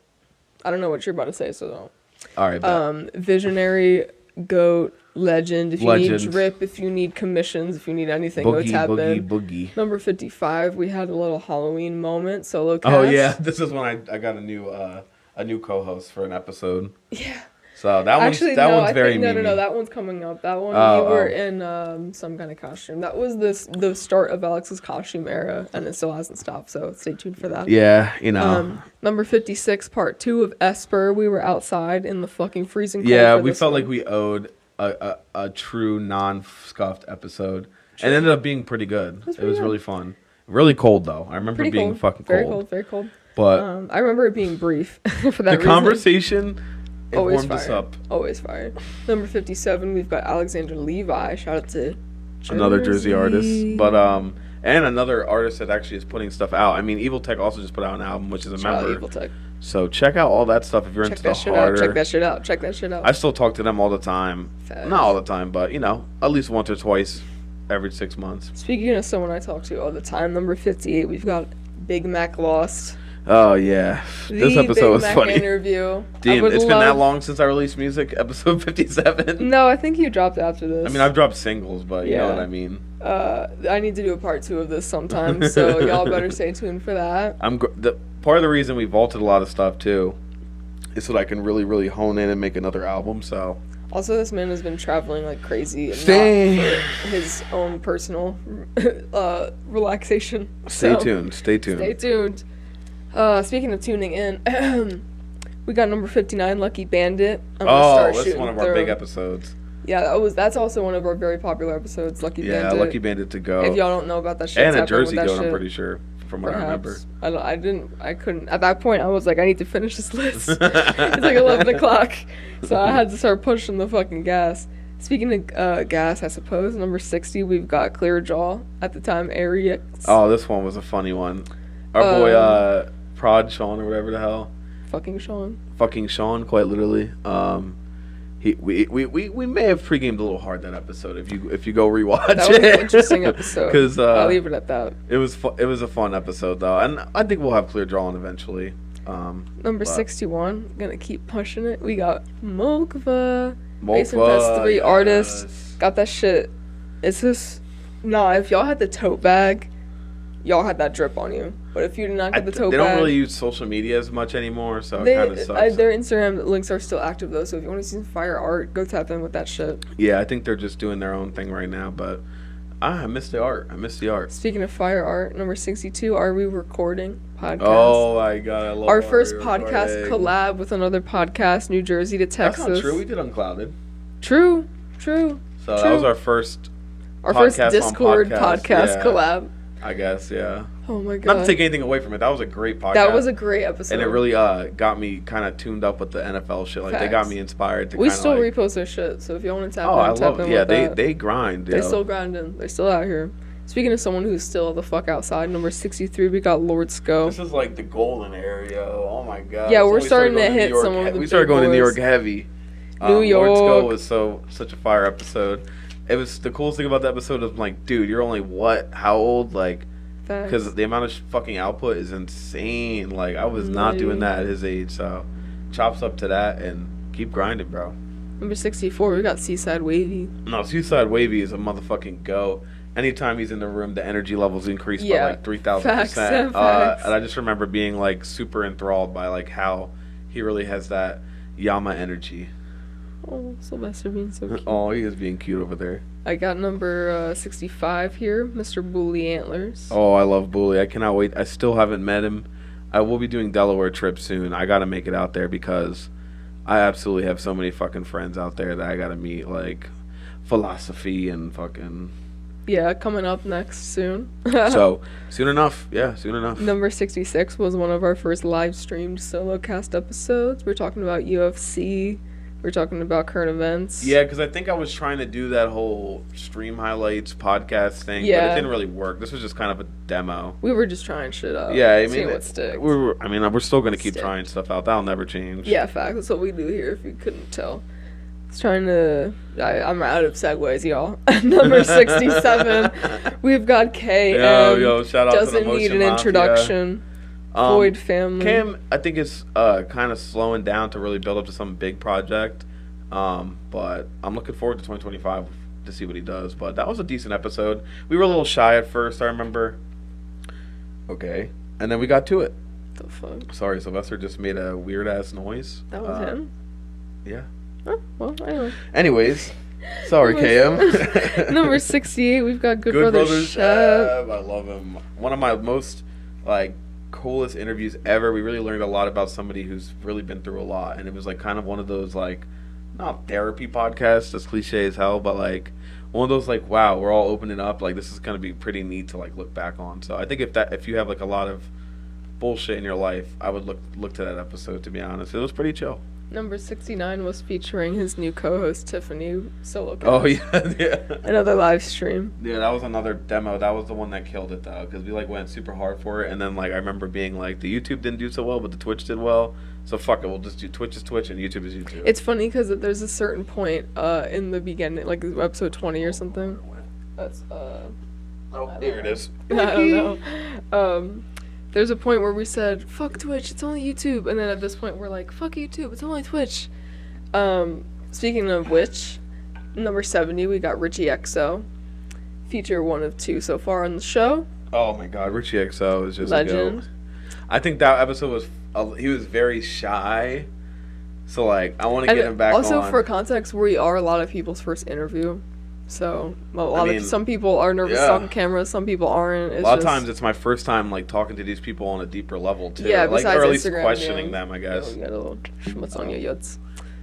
I don't know what you're about to say, so don't. All right. Visionary, goat, legend. If you need drip, if you need commissions, if you need anything, go tap in. Boogie. Number 55, we had a little Halloween moment. Solo cast. Oh yeah, this is when I got a new co-host for an episode. Yeah. So one's very No, memey. that one's coming up. That one, you were in some kind of costume. That was the start of Alex's costume era, and it still hasn't stopped, so stay tuned for that. Yeah, you know. Number 56, part 2 of Esper. We were outside in the fucking freezing cold. Yeah, we felt like we owed a true non-scuffed episode. True. And it ended up being pretty good. It was really fun. Really cold, though. I remember it being fucking cold. Very cold. But I remember it being brief for that reason. The conversation... It always warmed us up. Always fire. Number 57, we've got Alexander Levi. Shout out to another Jersey artist. But and another artist that actually is putting stuff out. I mean, Evil Tech also just put out an album, which is a member. Evil Tech. So check out all that stuff if you're into the harder. Check that shit out. I still talk to them all the time. Not all the time, but at least once or twice every 6 months. Speaking of someone I talk to all the time, number 58, we've got Big Mac Lost. Oh yeah, this episode was funny. Interview. Damn, it's been that long since I released music. Episode 57. No, I think you dropped after this. I mean, I've dropped singles, but you know what I mean. I need to do a part 2 of this sometime, so y'all better stay tuned for that. Part of the reason we vaulted a lot of stuff too is so that I can really, really hone in and make another album. So. Also, this man has been traveling like crazy and not for his own personal relaxation. Stay tuned. Stay tuned. Speaking of tuning in, we got number 59, Lucky Bandit. That's one of our big episodes. Yeah, that's also one of our very popular episodes, Lucky Bandit. Yeah, Lucky Bandit to go. If y'all don't know about that shit. And a Jersey Goat, I'm pretty sure, from what I remember. I couldn't. At that point, I was like, I need to finish this list. It's like 11 o'clock. So I had to start pushing the fucking gas. Speaking of gas, I suppose, number 60, we've got Clear Jaw. At the time, Aries. Oh, this one was a funny one. Our boy, Prod Sean or whatever the hell. Fucking Sean, quite literally. We may have pre-gamed a little hard that episode if you go rewatch it. That was an interesting episode. Because I'll leave it at that. It was a fun episode though, and I think we'll have Clear Draw on eventually. Number 61, gonna keep pushing it. We got Mokva. Basement Fest 3 artist. Got that shit. It's just if y'all had the tote bag, y'all had that drip on you. But if you did not get the tote bag... They don't really use social media as much anymore, so it kind of sucks. Their Instagram links are still active, though, so if you want to see some fire art, go tap in with that shit. Yeah, I think they're just doing their own thing right now, but I miss the art. Speaking of fire art, number 62, Are We Recording? Podcast. Oh, my God, I love our first podcast collab with another podcast, New Jersey to Texas. That's not true. We did Unclouded. True. So that was our first Discord podcast collab. I guess, yeah. Oh my God. Not to take anything away from it. That was a great podcast. That was a great episode. And it really got me kind of tuned up with the NFL shit. Like, They got me inspired to We still repost their shit, so if you want to tap in, I love it. Yeah, they grind. They're still grinding. They're still out here. Speaking of someone who's still the fuck outside, number 63, we got Lord Sco. This is like the golden area. Oh my God. Yeah, we're starting to hit some of the We started going to New York heavy. New York. Lord Sco was such a fire episode. It was the coolest thing about the episode is like, dude, you're only what? How old? Like, because the amount of fucking output is insane. Like, I was not doing that at his age. So, chops up to that and keep grinding, bro. Number 64, we got Seaside Wavy. No, Seaside Wavy is a motherfucking go. anytime he's in the room, the energy levels increase by Yeah. like 3,000%. Facts. Facts. And I just remember being like super enthralled by like how he really has that Yama energy. Oh, Sylvester being so cute. Oh, he is being cute over there. I got number 65 here, Mr. Bully Antlers. Oh, I love Bully. I cannot wait. I still haven't met him. I will be doing Delaware trip soon. I gotta make it out there because I absolutely have so many fucking friends out there that I gotta meet, like philosophy and fucking. Yeah, coming up next soon. So soon enough, yeah, soon enough. Number 66 was one of our first live streamed solo cast episodes. We're talking about UFC. We're talking about current events. Yeah, because I think I was trying to do that whole stream highlights podcast thing, but Yeah. it didn't really work. This was just kind of a demo. We were just trying shit out. Yeah, I seeing mean, what sticks. we're still gonna keep Stick. trying stuff out. That'll never change. Yeah, fact. That's what we do here. If you couldn't tell, it's trying to. I'm out of segues, y'all. Number 67, we've got K. Yo, shout out to the doesn't need Motion an Mafia. introduction. Void family. Cam, I think is kind of slowing down to really build up to some big project. But I'm looking forward to 2025 to see what he does. But that was a decent episode. We were a little shy at first, I remember. Okay. And then we got to it. The fuck? Sorry, Sylvester just made a weird ass noise. That was him? Yeah. Oh, well, anyway. Anyways, sorry, KM. Number 68, we've got Good Brothers Shep. I love him. One of my most like coolest interviews ever. We really learned a lot about somebody who's really been through a lot, and it was like kind of one of those like not therapy podcasts, as cliche as hell, but like one of those like, wow, we're all opening up. Like this is gonna be pretty neat to like look back on. So I think if you have like a lot of bullshit in your life, I would look to that episode. To be honest, it was pretty chill. Number 69 was featuring his new co-host Tiffany solo cast. Oh yeah. Another live stream. Yeah, that was another demo. That was the one that killed it though, because we like went super hard for it, and then like I remember being like, the YouTube didn't do so well, but the Twitch did well. So fuck it, we'll just do Twitch is Twitch and YouTube is YouTube. It's funny because there's a certain point in the beginning, like episode 20 or something. That's Oh, here it is. I don't know. There's a point where we said, fuck Twitch, it's only YouTube. And then at this point, we're like, fuck YouTube, it's only Twitch. Speaking of which, number 70, we got Richie XO. Feature 1 of 2 so far on the show. Oh my god, Richie XO is just Legend. a goat. I think that episode was, he was very shy. So like, I want to get him back also, on. for context, we are a lot of people's first interview. So some people are nervous to talk on camera, some people aren't. A lot of times it's my first time like talking to these people on a deeper level too. Yeah, like, besides or at least Instagram, questioning them, I guess. You got a little schmutz on your yuts.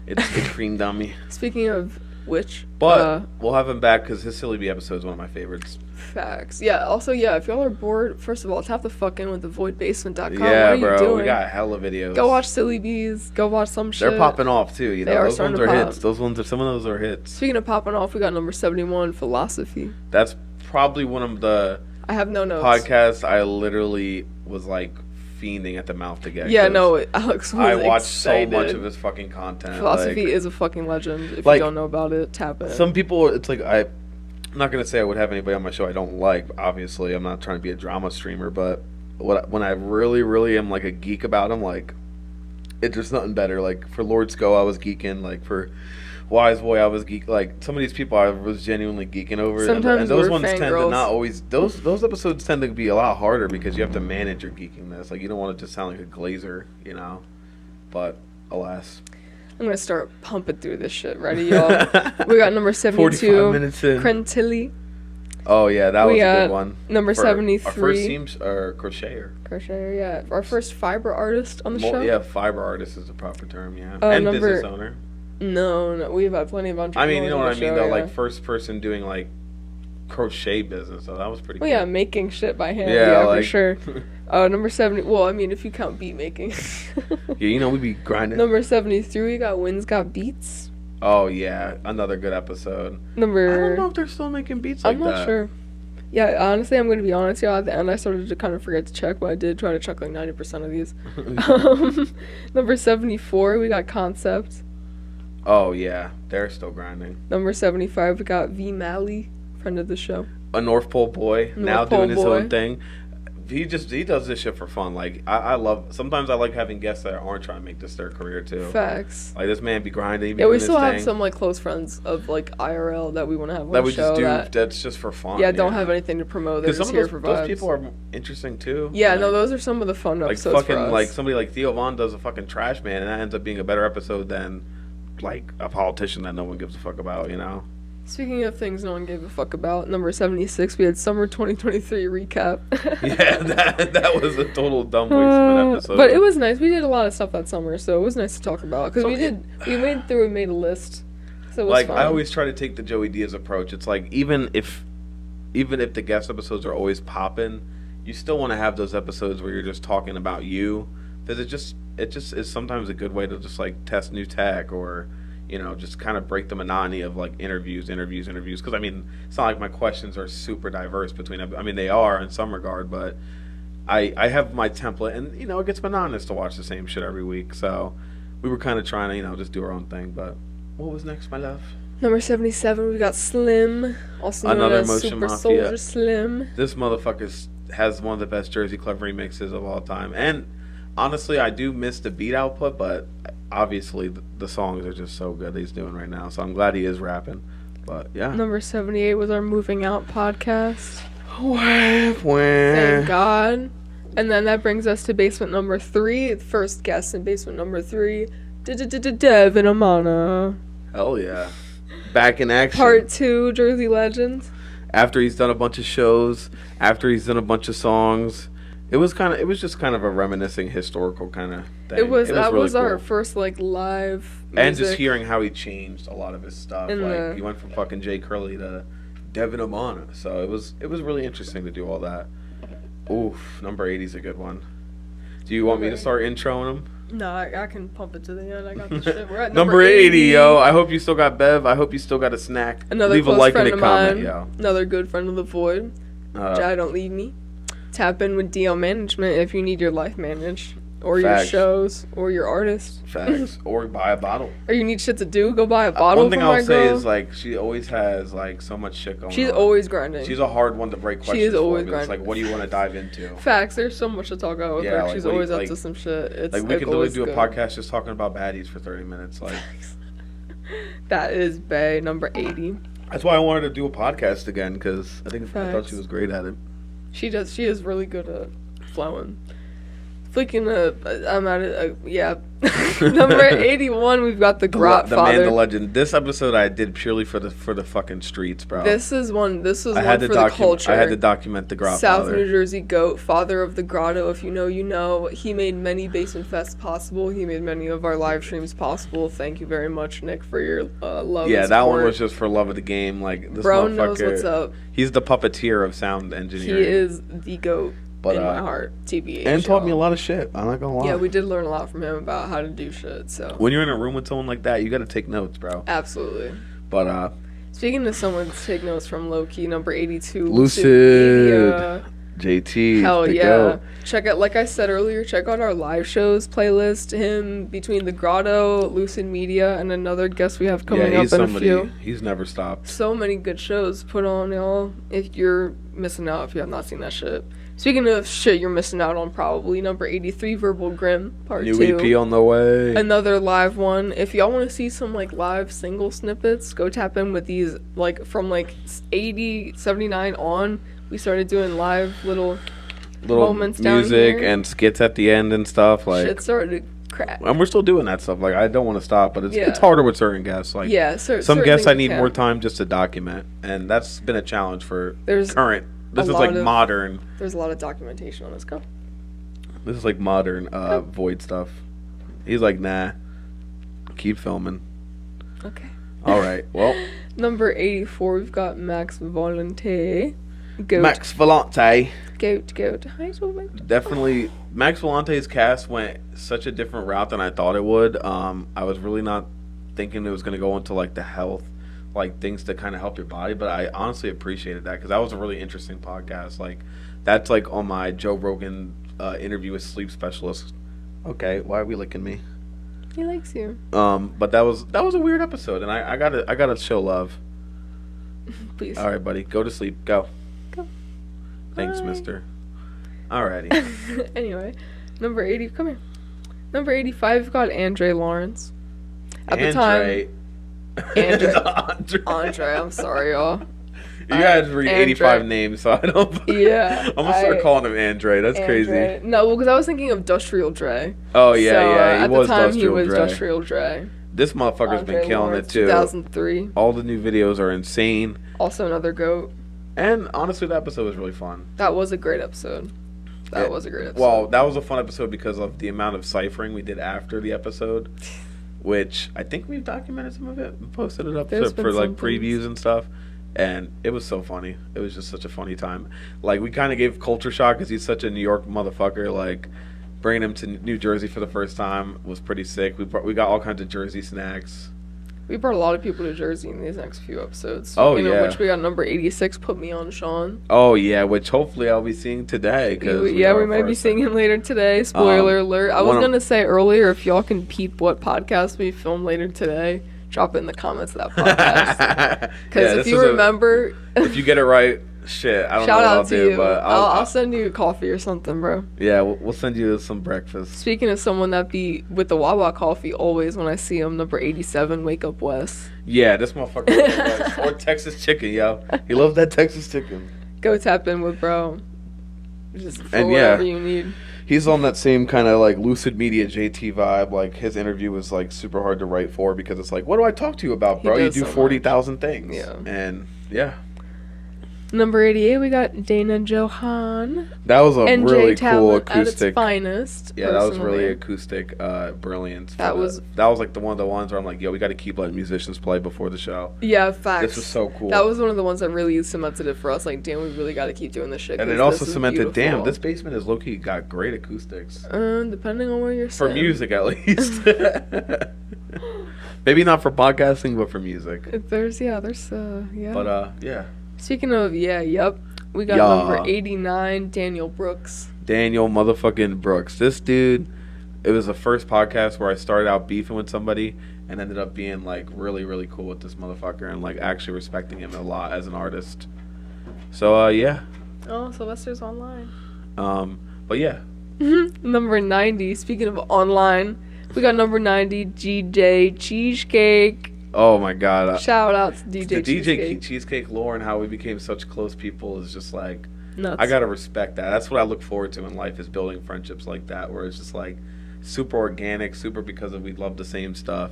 It's cream dummy. Speaking of which, but we'll have him back because his Silly Bee episode is one of my favorites. Facts. Yeah. Also, yeah. If y'all are bored, first of all, tap the fuck in with theVoidbasement.com. Yeah, what are you bro. doing? We got hella videos. Go watch Silly Bees. Go watch some shit. They're popping off too. You know, They are those ones starting are to pop. hits. Those ones are some of those are hits. Speaking of popping off, we got number 71, Philosophy. That's probably one of the I have no notes. podcasts I literally was like fiending at the mouth to get. Yeah, 'cause no, Alex was I watched excited. so much of his fucking content. Philosophy like, is a fucking legend. If like, you don't know about it, tap in. some people, it's like I'm not gonna say I would have anybody on my show I don't like. Obviously, I'm not trying to be a drama streamer, but when I really am like a geek about him, like it's just nothing better. Like for Lord Sko, I was geeking. Like for Wise Boy, I was geek. Like some of these people, I was genuinely geeking over. Sometimes and those we're ones tend to fangirls. not always. Those episodes tend to be a lot harder because you have to manage your geekiness. Like you don't want to just sound like a glazer, you know. But alas. I'm gonna start pumping through this shit. Ready, y'all? We got number 72, 45 minutes in. Crentilli. Oh yeah, that was a got good one. number For 73. Our first seams or crocheter. Crocheter, yeah. Our first fiber artist on the show. Yeah, fiber artist is the proper term. Yeah, Oh, and number- business owner. No, we've had plenty of I entrepreneurs. mean, you know on what I the mean show, though. yeah. Like first person doing like crochet business. So that was pretty. Well, cool. yeah, making shit by hand. Yeah, Yeah, like- for sure. Number 70. Well, I mean, if you count beat making. Yeah, you know we be grinding. Number 73, we got Wins Got Beats. Oh yeah, another good episode. I Number. don't know if they're still making beats like I'm not that. sure. Yeah, honestly, I'm going to be honest, y'all. At the end, I started to kind of forget to check, but I did try to check like 90% of these. Number 74, we got Concept. Oh yeah, they're still grinding. Number 75, we got V Malley, friend of the show. A North Pole boy now North Pole doing his boy. own thing. he does this shit for fun. Like I love. Sometimes I like having guests that aren't trying to make this their career too. Facts. Like this man be grinding. He be Yeah, we doing still his have thing. some like close friends of like IRL that we want to have on That the we show. just do. That's just for fun. Yeah, don't have anything to promote. They're Because some just of here for those vibes. people are interesting too. Yeah, like, no, those are some of the fun like episodes fucking for us. like somebody like Theo Von does a fucking Trash Man, and that ends up being a better episode than like a politician that no one gives a fuck about. You know. Speaking of things no one gave a fuck about, number 76, we had summer 2023 recap. Yeah, that was a total dumb waste of an episode. But it was nice. We did a lot of stuff that summer, so it was nice to talk about. Because we made a list. So it was like fun. I always try to take the Joey Diaz approach. It's like even if the guest episodes are always popping, you still want to have those episodes where you're just talking about you, because it just is sometimes a good way to just like test new tech, or you know, just kind of break the monotony of like interviews. Because I mean, it's not like my questions are super diverse between. I mean, they are in some regard, but I have my template, and you know, it gets monotonous to watch the same shit every week. So we were kind of trying to, you know, just do our own thing. But what was next, my love? Number 77, we got Slim, also known Another as Motion Super Mafia. Soldier Slim. This motherfucker has one of the best Jersey Club remixes of all time, and honestly, I do miss the beat output, but obviously the songs are just so good he's doing right now, so I'm glad he is rapping. But yeah, Number 78 was our Moving Out podcast. Thank Thank God. And then that brings us to basement number 3. First guest in basement number 3, Devin Amana. Hell yeah, back in action. Part 2, Jersey Legends. After he's done a bunch of shows, after he's done a bunch of songs, it was just kind of a reminiscing historical kind of thing. That really was our cool. first like live music. And just hearing how he changed a lot of his stuff. Like he went from fucking Jay Curley to Devin Amana. So it was really interesting to do all that. Oof, number 80 is a good one. Do you want me to start introing him? No, I can pump it to the end. I got the shit. We're at number 80, yo. I hope you still got Bev. I hope you still got a snack. Another Leave a close like friend and a of comment, mine. yo. Another good friend of the Void. Jai, don't leave me. Tap in with DL Management if you need your life managed, or Facts. your shows, or your artist. Facts. Or buy a bottle. Or you need shit to do, go buy a bottle. One thing from I'll my say girl. is like she always has like so much shit going on. She's always grinding. She's a hard one to break questions. She is always for, but it's grinding. like, what do you want to dive into? Facts. There's so much to talk about with Yeah, her. like, She's what do you- always up like- to some shit. It's Like we could literally always do a good. podcast just talking about baddies for 30 minutes. Like That is Bay number 80. that's why I wanted to do a podcast again, because I thought she was great at it. She does. She is really good at flowing. Speaking of, I'm at it. Yeah, number 81. We've got the Grot The man, the Father. legend. This episode I did purely for the fucking streets, bro. This is one. This was I one had for to the culture. I had to document the Grot South Father. New Jersey goat, father of the grotto. If you know, you know. He made many Basement Fests possible. He made many of our live streams possible. Thank you very much, Nick, for your love. Yeah, and that one support. was just for love of the game. Like this Bro motherfucker. knows what's up. He's the puppeteer of sound He engineering. is the goat But, in my heart. TBH. and taught me a y'all. lot of shit. I'm not gonna lie. Yeah, we did learn a lot from him about how to do shit. So When you're in a room with someone like that, you got to take notes, bro. absolutely. But Speaking of someone to take notes from, low key, number 82, Lucid. Media. JT. Hell the yeah. goat. Check out, like I said earlier, check out our live shows playlist. Him between the Grotto, Lucid Media, and another guest we have coming Yeah, he's up in somebody. a few. He's never stopped. So many good shows put on, y'all. If you're missing out, if you have not seen that shit. Speaking of shit you're missing out on, probably number 83, Verbal Grim, part New 2. EP on the way. Another live one. If y'all want to see some like live single snippets, go tap in with these. Like from like 80, 79 on, we started doing live little moments down music here. and skits at the end and stuff. Like, Shit started to crack. and we're still doing that stuff. Like, I don't want to stop, but Yeah. it's harder with certain guests. Like, Yeah, some certain guests I things need can. more time just to document, and that's been a challenge for There's current. This a is like lot of- modern. There's a lot of documentation on this. Go. This is like modern Void stuff. He's like, nah, keep filming. Okay. All right, well, Number 84, we've got Max Volante. Goat. Max Volante. Goat. Hi, Sylvan. Definitely, Max Volante's cast went such a different route than I thought it would. I was really not thinking it was going to go into like the health, like things to kind of help your body, but I honestly appreciated that because that was a really interesting podcast. Like, that's like on my Joe Rogan interview with sleep specialist. Okay, why are we licking me? He likes you. But that was a weird episode, and I gotta show love. Please. All right, buddy, go to sleep. Go. Go. Thanks, Bye. Mister. Alrighty. Anyway, number 80. Come here. Number 85. We've got Andre Lawrence. At the time, Andre. I'm sorry, y'all. You guys read 85 names, so I don't. Yeah. I'm gonna start calling him Andre. That's crazy. No, well, because I was thinking of Industrial Dre. Oh yeah, so, yeah. At the time, he was Industrial Dre. This motherfucker's been killing it too. 2003. All the new videos are insane. Also another GOAT. And honestly, that episode was really fun. That was a great episode. Well, that was a fun episode because of the amount of ciphering we did after the episode, which I think we've documented some of it. We posted it up for like previews and stuff. And it was so funny. It was just such a funny time. Like, we kind of gave culture shock because he's such a New York motherfucker. Like, bringing him to New Jersey for the first time was pretty sick. We got all kinds of Jersey snacks. We brought a lot of people to Jersey in these next few episodes. Speaking of which, we got number 86, Put Me On, Sean. Oh, yeah, which hopefully I'll be seeing today. We might be seeing him later today. Spoiler alert. I was going to say earlier, if y'all can peep what podcast we film later today, drop it in the comments of that podcast. Because if you remember... if you get it right, shit, I don't know what I'll do. But I'll send you a coffee or something, bro. Yeah, we'll send you some breakfast. Speaking of someone that be with the Wawa coffee always when I see him, number 87, Wake Up Wes. Yeah, this motherfucker. Or Texas chicken, yo. He loves that Texas chicken. Go tap in with bro. Just for whatever you need. He's on that same kind of like Lucid Media JT vibe. Like, his interview was like super hard to write for because it's like, what do I talk to you about, bro? You do 40,000 things. Yeah. And yeah. Number 88, we got Dana Johan. That was a really cool acoustic. At its finest. Yeah, that was really acoustic brilliance. That was like one of the ones where I'm like, yo, we got to keep letting musicians play before the show. Yeah, facts. This was so cool. That was one of the ones that really cemented it for us. Like, damn, we really got to keep doing this shit. And it also cemented, damn, this basement is low-key got great acoustics. Depending on where you're sitting. For music, at least. Maybe not for podcasting, but for music. There's. But, yeah. Speaking of, we got number 89, Daniel Brooks. Daniel motherfucking Brooks. This dude, it was the first podcast where I started out beefing with somebody and ended up being, like, really, really cool with this motherfucker and, like, actually respecting him a lot as an artist. So, yeah. Oh, Sylvester's online. But, yeah. Number 90, speaking of online, we got number 90, DJ Cheesecake. Oh my god! Shout out to DJ the Cheesecake. DJ Cheesecake lore and how we became such close people is just like nuts. I gotta respect that. That's what I look forward to in life, is building friendships like that, where it's just like super organic, super because we love the same stuff.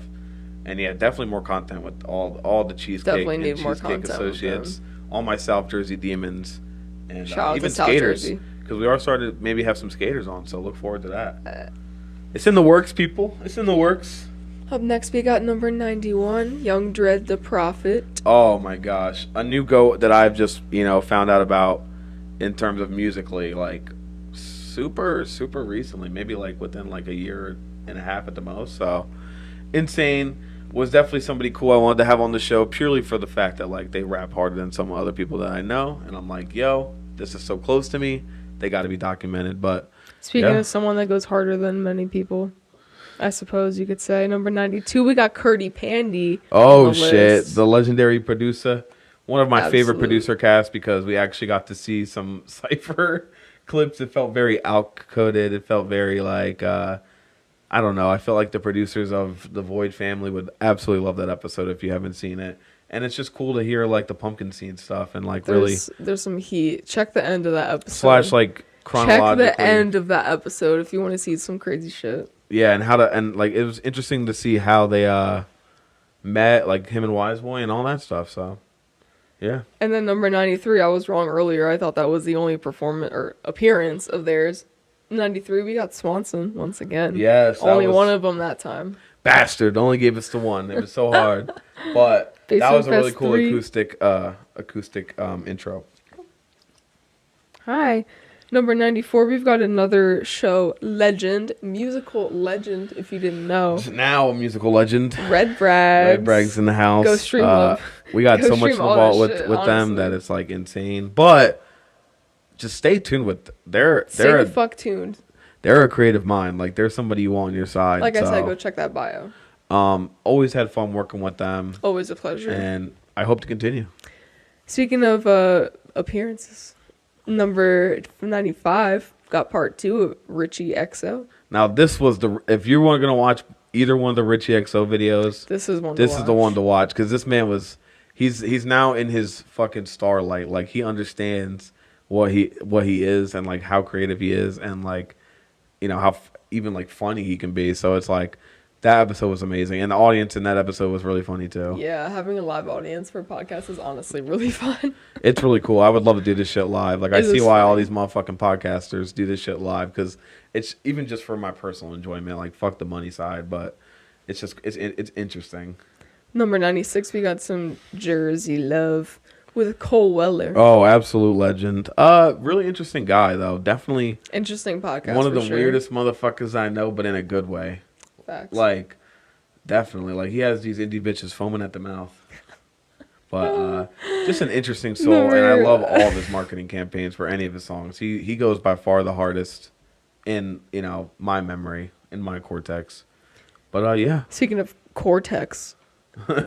And yeah, definitely more content with all the Cheesecake definitely and need more Cheesecake content associates, all my South Jersey demons, and even skaters, because we are starting to maybe have some skaters on. So look forward to that. It's in the works, people. It's in the works. Up next, we got number 91, Young Dread the Prophet. Oh my gosh. A new GOAT that I've just, found out about in terms of musically, like, super, super recently. Maybe, like, within, like, a year and a half at the most. So, insane. Was definitely somebody cool I wanted to have on the show purely for the fact that, like, they rap harder than some other people that I know. And I'm like, yo, this is so close to me. They got to be documented. But, speaking of someone that goes harder than many people, I suppose you could say. Number 92, we got Curdy Pandy. Oh, shit. The legendary producer. One of my favorite producer casts because we actually got to see some Cypher clips. It felt very out-coded. It felt very like, I don't know. I felt like the producers of the Void family would absolutely love that episode if you haven't seen it. And it's just cool to hear, like, the pumpkin scene stuff and, like, there's some heat. Check the end of that episode. / like, chronologically. Check the end of that episode if you want to see some crazy shit. Yeah, and like it was interesting to see how they met, like him and Wiseboy and all that stuff. So, yeah. And then number 93, I was wrong earlier. I thought that was the only performance or appearance of theirs. 93, we got Swanson once again. Yes, only one of them that time. Bastard, only gave us the one. It was so hard, but that was a really cool acoustic intro. Hi. Number 94, we've got another show legend, musical legend, if you didn't know. Now a musical legend. Red Brags. Red Brags in the house. Go stream love. We got so much involved with them that it's like insane. But just stay tuned with Stay the fuck tuned. They're a creative mind. Like, there's somebody you want on your side. Like I said, go check that bio. Always had fun working with them. Always a pleasure. And I hope to continue. Speaking of appearances. Number 95, got part 2 of Richie XO. Now this was if you weren't gonna watch either one of the Richie XO videos, This is the one to watch because this man was he's now in his fucking starlight. Like he understands what he is and like how creative he is and like how even like funny he can be. So it's like that episode was amazing and the audience in that episode was really funny too. Yeah, having a live audience for a podcast is honestly really fun. It's really cool. I would love to do this shit live. Like I see why funny. all these motherfucking podcasters do this shit live because it's even just for my personal enjoyment. Like fuck the money side, but it's just it's interesting. Number 96, we got some Jersey Love with Cole Weller. Oh, absolute legend. Really interesting guy though. Definitely Interesting podcast. one of the sure. weirdest motherfuckers I know, but in a good way. Facts. Like, definitely. Like he has these indie bitches foaming at the mouth. But just an interesting soul, and I love all of his marketing campaigns for any of his songs. He goes by far the hardest in my memory, in my cortex. But yeah. Speaking of cortex,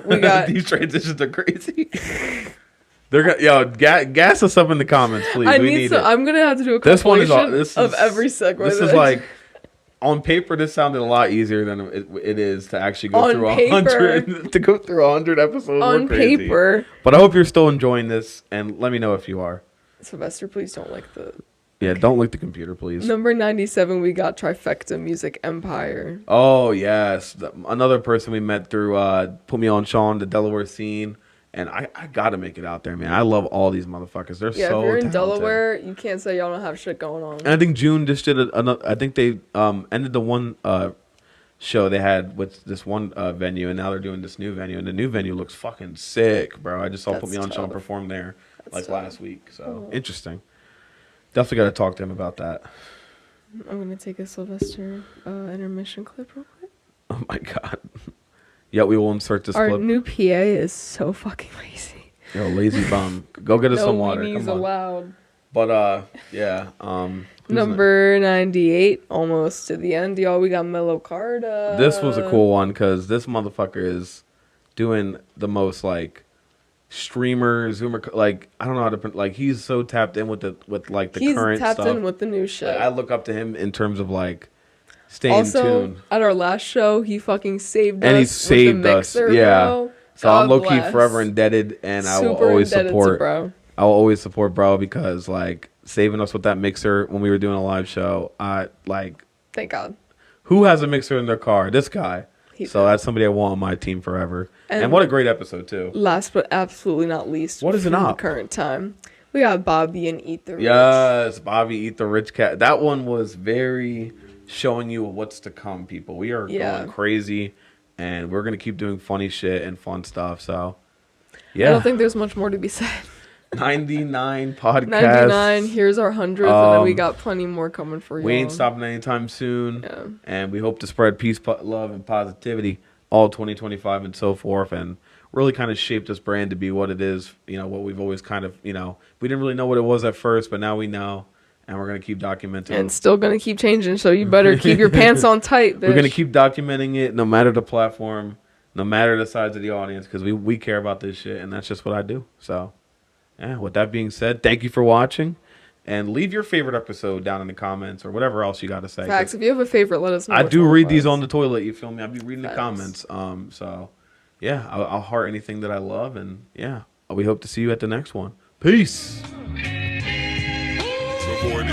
we got these transitions are crazy. They're gas us up in the comments, please. I'm gonna have to do a compilation of every segment. This is like on paper. This sounded a lot easier than it is to actually go through 100 to go through 100 episodes. On paper, but I hope you're still enjoying this, and let me know if you are. Sylvester, please don't like the. Yeah, don't lick the computer, please. Number 97, we got Trifecta Music Empire. Oh yes, another person we met through Put Me On Sean, the Delaware scene. And I got to make it out there, man. I love all these motherfuckers. They're so talented. If you're in Delaware, you can't say y'all don't have shit going on. And I think June just did another. I think they ended the one show they had with this one venue, and now they're doing this new venue. And the new venue looks fucking sick, bro. I just saw Put Me On Sean perform there last week. So interesting. Definitely got to talk to him about that. I'm going to take a Sylvester intermission clip real quick. Oh, my God. Yeah, we will insert this clip. Our new PA is so fucking lazy. Yo, lazy bum. Go get us some water. No weenies allowed. But, yeah. Number 98, almost to the end, y'all. We got Mellow Carda. This was a cool one because this motherfucker is doing the most, like, streamer, zoomer, like, I don't know how to, like, he's so tapped in with the current stuff. He's tapped in with the new shit. Like, I look up to him in terms of, like, staying also, tuned. At our last show, he fucking saved us. And he saved us. Yeah. Bro. So I'm low key forever indebted, and I will always support bro. I will always support bro because like saving us with that mixer when we were doing a live show. Thank God. Who has a mixer in their car? This guy. That's somebody I want on my team forever. And what a great episode too. Last but absolutely not least, what is it up? Current time. We got Bobby and Eat the Rich. Yes, Bobby Eat the Rich Cat. That one was very showing you what's to come, people. We are going crazy, and we're going to keep doing funny shit and fun stuff. So, yeah. I don't think there's much more to be said. 99 podcasts. 99. Here's our 100th, and then we got plenty more coming for you. We ain't stopping anytime soon. Yeah. And we hope to spread peace, love, and positivity all 2025 and so forth, and really kind of shape this brand to be what it is. What we've always kind of, we didn't really know what it was at first, but now we know. And we're going to keep documenting. And still going to keep changing, so you better keep your pants on tight, bitch. We're going to keep documenting it no matter the platform, no matter the size of the audience, because we care about this shit, and that's just what I do. So, yeah, with that being said, thank you for watching. And leave your favorite episode down in the comments or whatever else you got to say. Facts. If you have a favorite, let us know. I do read these on the toilet, you feel me? I'll be reading the comments. So, yeah, I'll heart anything that I love. And, yeah, we hope to see you at the next one. Peace. The void.